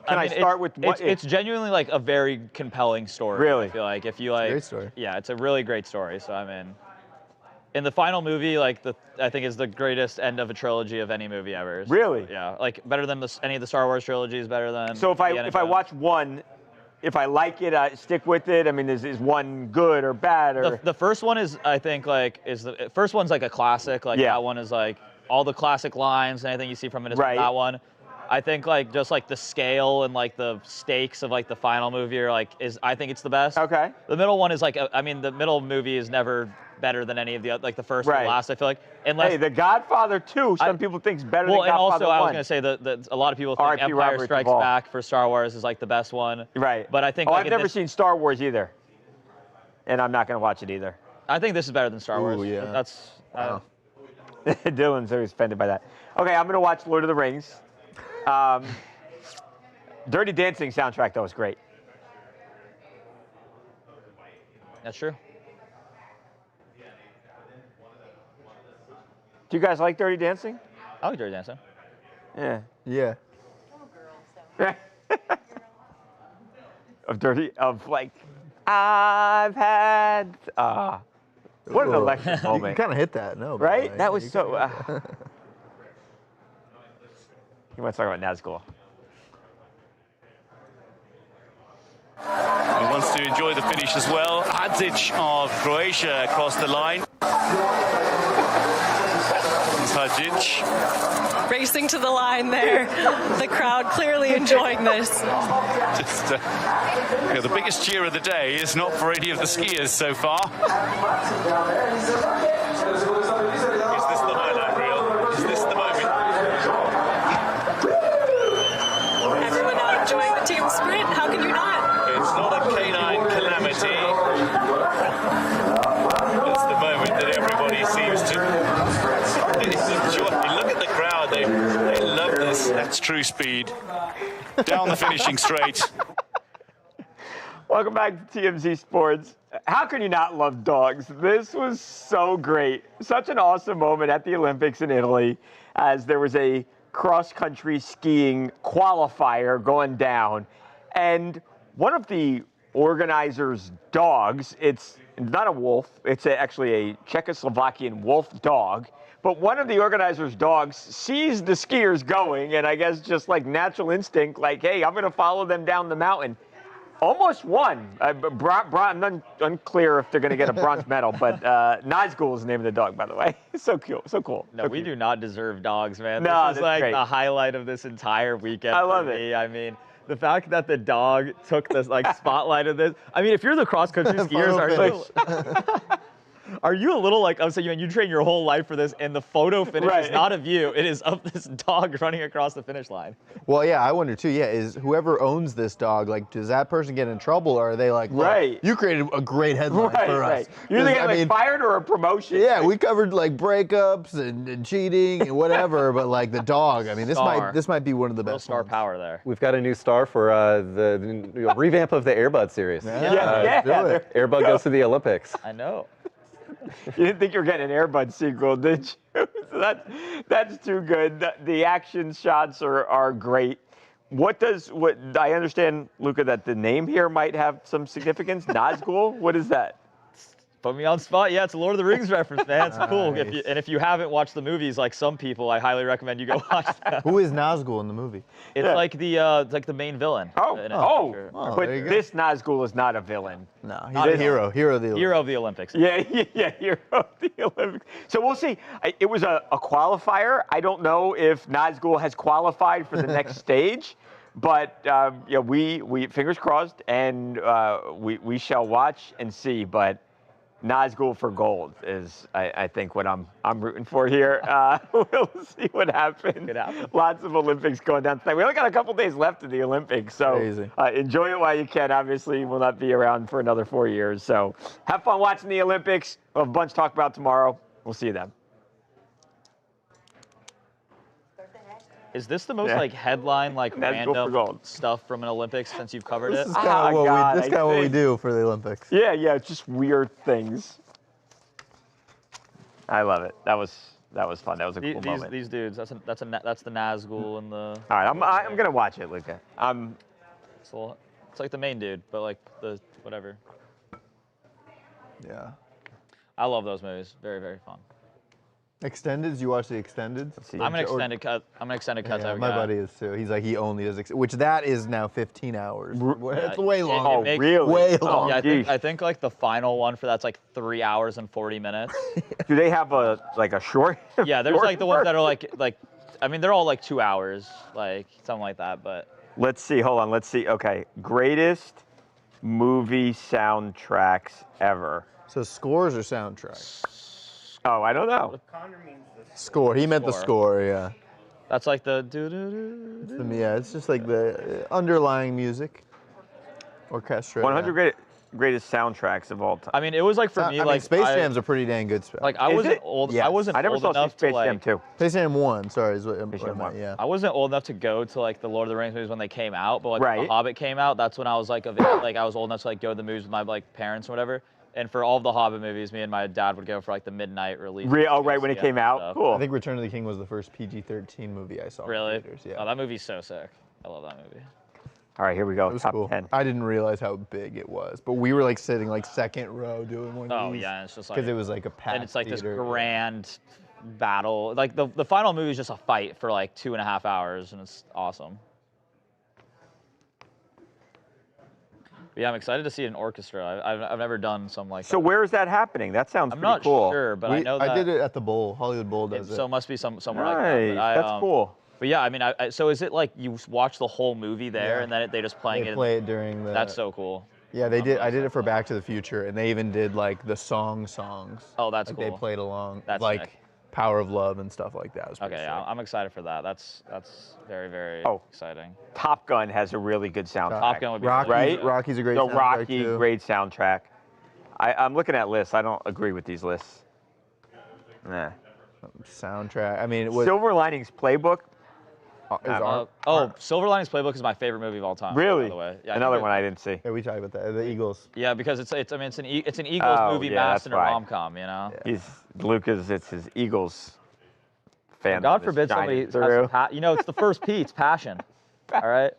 Can I start with what? It's genuinely like a very compelling story. Really? I feel like if you like, great story. Yeah, it's a really great story. So I'm in. In the final movie, like I think is the greatest end of a trilogy of any movie ever. Really? Yeah, like better than any of the Star Wars trilogies. Better than. So if I watch one, if I like it, I stick with it. I mean, is one good or bad or? The first one is I think like the first one's like a classic. Like that one is like all the classic lines and anything you see from it is from that one. I think like just like the scale and like the stakes of like the final movie are like I think it's the best. Okay. The middle one is like I mean the middle movie is never better than any of the like the first or the last. I feel like unless The Godfather 2, some people think is better than and Godfather also 1. I was gonna say that a lot of people think Empire Strikes Back for Star Wars is like the best one. Right. But I think I've never seen Star Wars either, and I'm not gonna watch it either. I think this is better than Star Wars. Yeah. That's. Dylan's very offended by that. Okay, I'm gonna watch Lord of the Rings. Dirty Dancing soundtrack though is great. That's true. Do you guys like Dirty Dancing? I like Dirty Dancing. Yeah. Yeah. of like, I've had. What an election moment. You kind of hit that, no? Right? That was so. You want to talk about Nazgul? He wants to enjoy the finish as well. Hadžić of Croatia across the line. Hadžić. Racing to the line there. The crowd clearly enjoying this. Just, the biggest cheer of the day is not for any of the skiers so far. Is this the highlight reel? Is this the moment? Everyone out enjoying the team sprint. How can you not? It's not a canine calamity. It's the moment that everybody seems to enjoy. Look at the crowd. They love this. That's true speed. Down the finishing straight. Welcome back to TMZ Sports. How can you not love dogs? This was so great. Such an awesome moment at the Olympics in Italy as there was a cross-country skiing qualifier going down. And one of the organizers' dogs, it's not a wolf, it's actually a Czechoslovakian wolf dog, but one of the organizers' dogs sees the skiers going, and I guess just like natural instinct, like, hey, I'm going to follow them down the mountain. Almost won. I'm unclear if they're going to get a bronze medal, but Nazgul is the name of the dog, by the way. So cool. So cool. No, we do not deserve dogs, man. No, this is like great. the highlight of this entire weekend. I love it. I mean, the fact that the dog took the spotlight of this. I mean, if you're the cross country skiers, are you a little like I'm saying? You train your whole life for this, and the photo finish is not of you; it is of this dog running across the finish line. Well, yeah, I wonder too. Yeah, is whoever owns this dog, like, does that person get in trouble, or are they like, look, you created a great headline for us? You're either getting fired or a promotion. Yeah, we covered like breakups and cheating and whatever, but like the dog. I mean, this might be one of the best. Star power there. We've got a new star for the revamp of the Air Bud series. Air Bud goes to the Olympics. I know. You didn't think you were getting an Air Bud sequel, did you? So that's too good. The action shots are great. What I understand, Luca, that the name here might have some significance. Nazgul, what is that? Put me on spot. Yeah, it's a Lord of the Rings reference, man. It's cool. Nice. If you haven't watched the movies, like some people, I highly recommend you go watch them. Who is Nazgul in the movie? It's like the main villain. But this Nazgul is not a villain. No, he's a hero. Hero of the Olympics. Hero of the Olympics. Yeah, hero of the Olympics. So we'll see. It was a qualifier. I don't know if Nazgul has qualified for the next stage, but we fingers crossed, and we shall watch and see. But Nazgul for gold is, I think, what I'm rooting for here. We'll see what happens. Lots of Olympics going down tonight. We only got a couple days left of the Olympics, so enjoy it while you can. Obviously, we'll not be around for another 4 years. So have fun watching the Olympics. We'll have a bunch to talk about tomorrow. We'll see you then. Is this the most headline random stuff from an Olympics since you've covered it? This is kind of what we do for the Olympics. Yeah, it's just weird things. I love it. That was fun. That was a cool moment. These dudes. That's the Nazgul and the. All right, I'm gonna watch it, Luca. It's like the main dude, but like the whatever. Yeah. I love those movies. Very, very fun. Extended? Did you watch the extended? I'm an extended cut. I'm an extended cut type of my guy. buddy is too. He's like he only does which that is now 15 hours. It's way long. Oh, really? Way long. Yeah, I think like the final one for that's like 3 hours and 40 minutes. Do they have a short? Yeah, there's like the ones that are like I mean they're all like 2 hours, like something like that. But let's see. Hold on. Let's see. Okay, greatest movie soundtracks ever. So scores or soundtracks? Oh, I don't know. Score. He meant the score, yeah. That's like the it's just like the underlying music. Orchestra. 100 greatest soundtracks of all time. I mean, it was like for me, like Space Jam's a pretty dang good spell. Like I wasn't old. Yes. I wasn't. I never old saw enough Space to, Jam 2. Space Jam 1, sorry, is what I Jam meant, yeah. I wasn't old enough to go to like the Lord of the Rings movies when they came out, but like Right. The Hobbit came out. That's when I was like I was old enough to like go to the movies with my like parents or whatever. And for all of the Hobbit movies, me and my dad would go for like the midnight release. Right when it came out. Stuff. Cool. I think Return of the King was the first PG-13 movie I saw. Really? In theaters, yeah. Oh, that movie's so sick. I love that movie. All right, here we go. It was Top cool. 10. I didn't realize how big it was, but we were like sitting like second row doing one of these. Oh yeah, it's just like because it was like a packed and it's like theater. this grand battle. Like the final movie is just a fight for like 2.5 hours, and it's awesome. But yeah, I'm excited to see an orchestra. I've never done something like that. So where is that happening? That sounds I'm pretty not cool. sure, but I know that I did it at the Bowl. Hollywood Bowl does it. So it must be somewhere Nice. like that. But That's cool. But yeah, I mean, so is it like you watch the whole movie there, and then they just playing They it? play it during the. That's so cool. Yeah, they did. I did it for Back to the Future, and they even did like the songs. Oh, that's like cool. They played along, That's like sick. Power of Love and stuff like that. It was pretty Okay, sick. yeah, I'm excited for that. That's very, very exciting. Top Gun has a really good soundtrack. Top Gun would be Rocky's, right? Rocky's a great So soundtrack Rocky, too. great soundtrack. I'm looking at lists. I don't agree with these lists. Nah. Soundtrack. I mean, it was. Silver Linings Playbook. Silver Linings Playbook is my favorite movie of all time. Really? By the way. Yeah, Another one I didn't see. Yeah, we talked about that. The Eagles. Yeah, because it's an Eagles movie masked in a rom-com, you know. Yeah. It's his Eagles fan. God forbid somebody has it's the first P. It's passion. All right.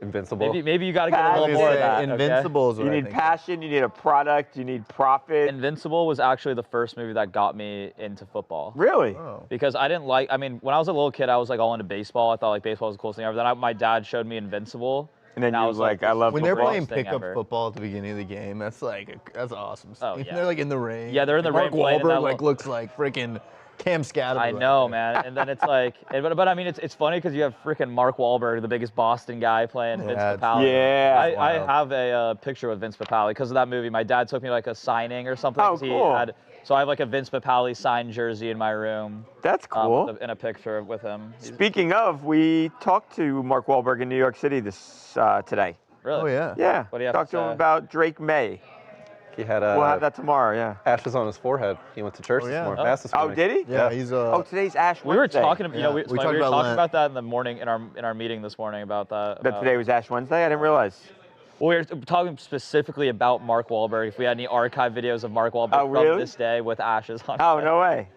Invincible. Maybe you got to get a little more of that. Invincible is what You need passion. You need a product. You need profit. Invincible was actually the first movie that got me into football. Really? Oh. Because I didn't like. I mean, when I was a little kid, I was like all into baseball. I thought like baseball was the coolest thing ever. Then my dad showed me Invincible. And then I was like, I love when football. they're playing thing pickup ever. football at the beginning of the game. That's awesome. Oh, yeah. They're like in the rain. Yeah, they're in the Mark rain playing in that Wahlberg like little- looks like freaking Cam Scattergood. I know, man. And then it's like, but I mean, it's funny because you have freaking Mark Wahlberg, the biggest Boston guy, playing Vince Papale. Yeah. I have a picture with Vince Papale because of that movie. My dad took me to like a signing or something. Oh, cool. So I have like a Vince Papale signed jersey in my room. That's cool. In a picture with him. Speaking of, we talked to Mark Wahlberg in New York City today. Really? Oh yeah. Yeah. What do you have Talked to to him say? about Drake May. He had We'll have that tomorrow. Yeah. ashes on his forehead. He went to church this morning. Mass this Oh, morning. did he? Yeah, he's today's Ash Wednesday. We were talking, Yeah. we We were talked about talking Lent. about that in the morning in our meeting this morning about that. That today was Ash Wednesday? I didn't realize. Well, we were talking specifically about Mark Wahlberg. If we had any archive videos of Mark Wahlberg Oh, really? from this day with ashes on. Oh, no way.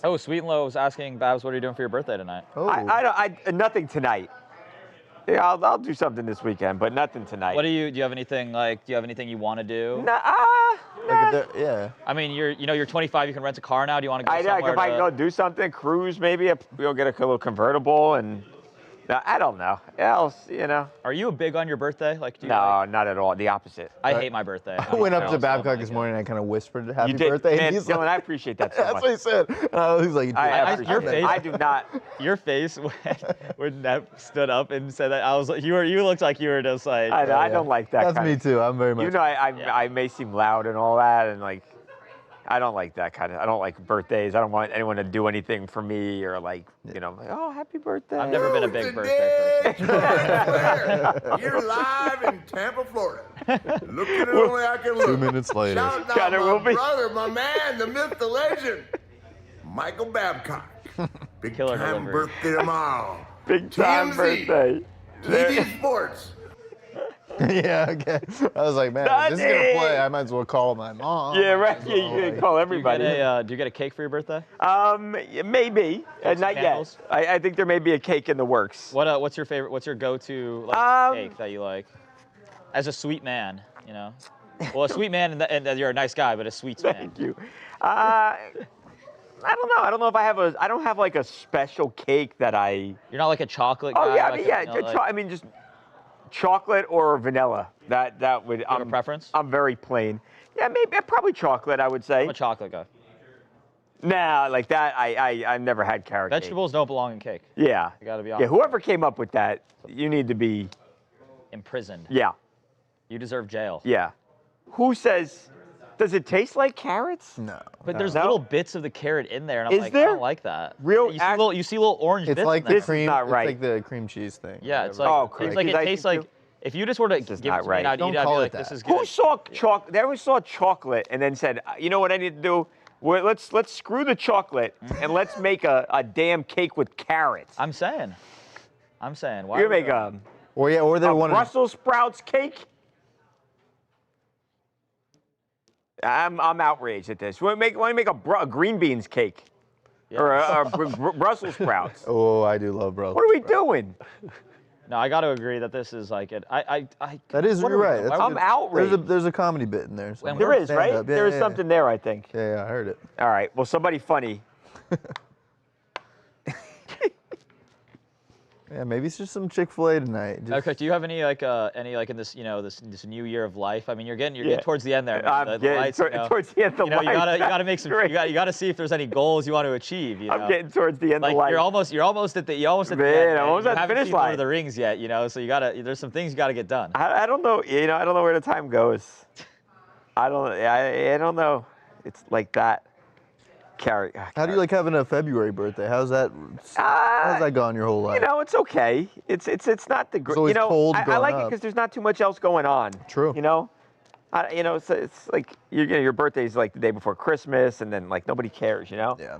Oh, Sweet and Low was asking Babs, what are you doing for your birthday tonight? Oh. I nothing tonight. Yeah, I'll do something this weekend, but nothing tonight. What do you have anything you want to do? Yeah. I mean, you're 25. You can rent a car now. Do you want to go somewhere? If I go do something, cruise maybe. We'll get a little convertible and. I don't know. Else, Are you big on your birthday? No, not at all. The opposite. I hate my birthday. I went up to Babcock this morning and I kind of whispered happy You did, birthday. man, and he's Dylan, like, I appreciate that so that's much. what he said. He's like, I do not. Your face when Nep stood up and said that, I was like, you looked like you were just like. I don't like that. That's me too. I'm very much. I may seem loud and all that, and like, I don't like that kind of. I don't like birthdays. I don't want anyone to do anything for me or like, oh, happy birthday. I've never been a big birthday person. You're live in Tampa, Florida. Looking at only I can look. 2 minutes later. Shout out my brother, my man, the myth, the legend, Michael Babcock. Big Killer time delivery. birthday tomorrow. Big time TMZ, birthday. TMZ Sports. Yeah, okay. I was like, man, if this is going to play, I might as well call my mom. Yeah, right. Yeah, you can call everybody. Do you get a cake for your birthday? Maybe. Not yet. I think there may be a cake in the works. What's your favorite? What's your go-to cake that you like? As a sweet man, Well, a sweet man, and you're a nice guy, but a sweet man. Thank you. I don't know. I don't know if I don't have like a special cake that I. You're not like a chocolate guy? Oh yeah, I mean just chocolate or vanilla. That would. You have a preference? I'm very plain. Yeah, maybe probably chocolate. I would say. I'm a chocolate guy. Nah, like that. I've never had carrot cake. Vegetables don't belong in cake. Yeah. You got to be honest. Yeah. Whoever came up with that, you need to be imprisoned. Yeah. You deserve jail. Yeah. Who says? Does it taste like carrots? No. But there's little bits of the carrot in there, and I'm Is like, there? I don't like that. Real? You see little orange It's bits like in the there. cream. not right. It's like the cream cheese thing. Yeah, it's whatever. like it's like it tastes like if you just were to give it to me and I'd eat it, I'd be like, this is good. Who saw chocolate? They always saw chocolate and then said, you know what I need to do? Well, let's screw the chocolate and let's make a damn cake with carrots. I'm saying. Why You would make or they want Brussels sprouts cake. I'm outraged at this. Want to make a green beans cake, or a Brussels sprouts? Oh, I do love Brussels. What are we doing? No, I got to agree that this is like it. That is, you're right. I'm outraged. There's a comedy bit in there. There is, right? Yeah, there is something there, I think. Yeah, I heard it. All right. Well, somebody funny. Yeah, maybe it's just some Chick-fil-A tonight. Okay. Do you have any in this this new year of life? I mean, you're getting towards the end there. I'm the lights, towards the end of life. You gotta make some. You got to see if there's any goals you want to achieve. I'm getting towards the end of life. You're almost at the end. Man, I'm almost you at the haven't finish seen line. Lord of the Rings yet, So there's some things you got to get done. I don't know. I don't know where the time goes. I don't know. It's like that. How do you like having a February birthday? How's that gone your whole life? It's okay. It's not the great. It's always cold I growing like it up. because there's not too much else going on. True. It's like your birthday's like the day before Christmas, and then like nobody cares. Yeah.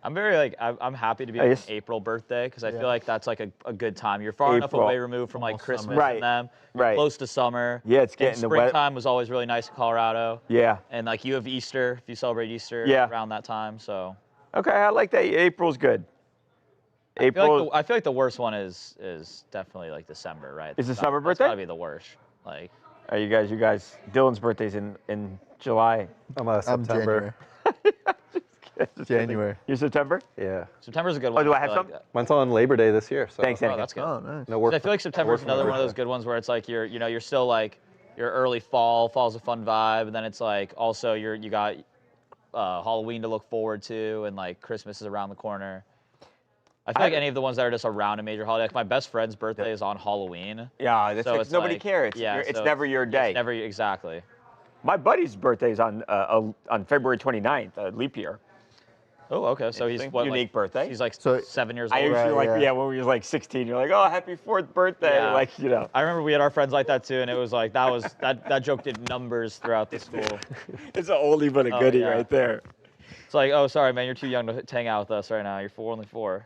I'm very I'm happy to be an April birthday because I feel like that's like a good time. You're far enough away removed from like Christmas and them. You're close to summer. Yeah, it's getting the springtime was always really nice in Colorado. Yeah. And like you have Easter if you celebrate Easter around that time. So. Okay, I like that. April's good. April. I feel like the worst one is definitely like December, right? Is December birthday? That's gotta be the worst. Like. Are you guys? Dylan's birthday's in July. I'm September. January. You're September? Yeah. September's a good one. Oh, do I have some? Mine's on Labor Day this year. So. Thanks, Andy. Oh, that's good. Oh, nice. No work. I feel like September's another one of those good ones where it's like you're still like your early fall. Fall's a fun vibe, and then it's like also you got Halloween to look forward to, and like Christmas is around the corner. I feel like any of the ones that are just around a major holiday. Like my best friend's birthday is on Halloween. Yeah, that's so nobody cares. It's never your day. It's never exactly. My buddy's birthday is on February 29th, leap year. Oh, okay. So he's what, unique birthday. He's like 7 years old. I usually when we were like 16, you're like, oh, happy 4th birthday, I remember we had our friends like that too, and it was like that joke did numbers throughout the school. It's an oldie but a goodie right there. It's like, oh, sorry, man, you're too young to hang out with us right now. You're only 4.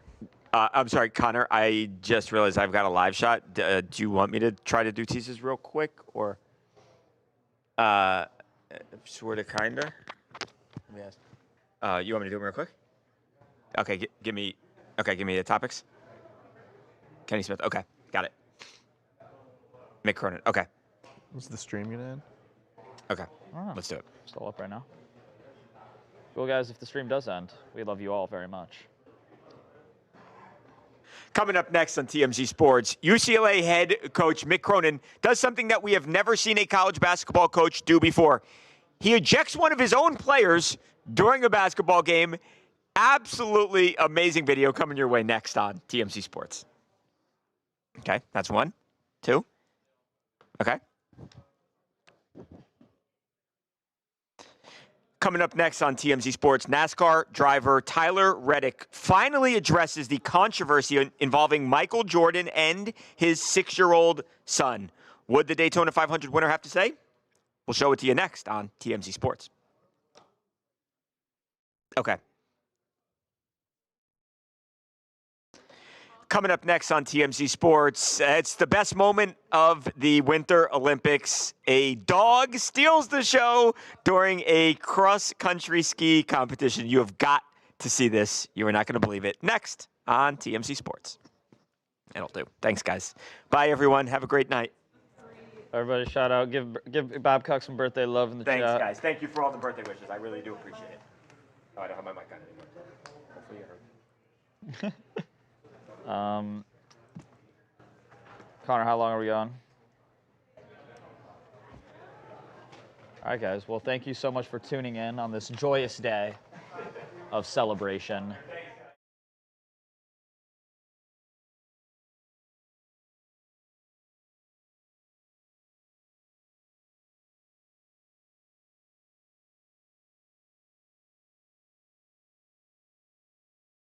I'm sorry, Connor. I just realized I've got a live shot. Do you want me to try to do teases real quick, or sort of, kinda? Yes. You want me to do them real quick? Okay, give me the topics. Kenny Smith. Okay, got it. Mick Cronin. Okay. Was the stream gonna end? Okay, let's do it. Still up right now. Well, guys, if the stream does end, we love you all very much. Coming up next on TMZ Sports, UCLA head coach Mick Cronin does something that we have never seen a college basketball coach do before. He ejects one of his own players during a basketball game. Absolutely amazing video coming your way next on TMZ Sports. Okay, that's 1, 2. Okay. Coming up next on TMZ Sports, NASCAR driver Tyler Reddick finally addresses the controversy involving Michael Jordan and his 6-year-old son. What did the Daytona 500 winner have to say? We'll show it to you next on TMZ Sports. Okay. Coming up next on TMZ Sports, it's the best moment of the Winter Olympics. A dog steals the show during a cross-country ski competition. You have got to see this. You are not going to believe it. Next on TMZ Sports. It'll do. Thanks, guys. Bye, everyone. Have a great night. Everybody shout out. Give Babcock some birthday love in the chat. Thanks, guys. Thank you for all the birthday wishes. I really do appreciate it. Oh, I don't have my mic on anymore. Hopefully you heard. Connor, how long are we on? All right, guys. Well, thank you so much for tuning in on this joyous day of celebration.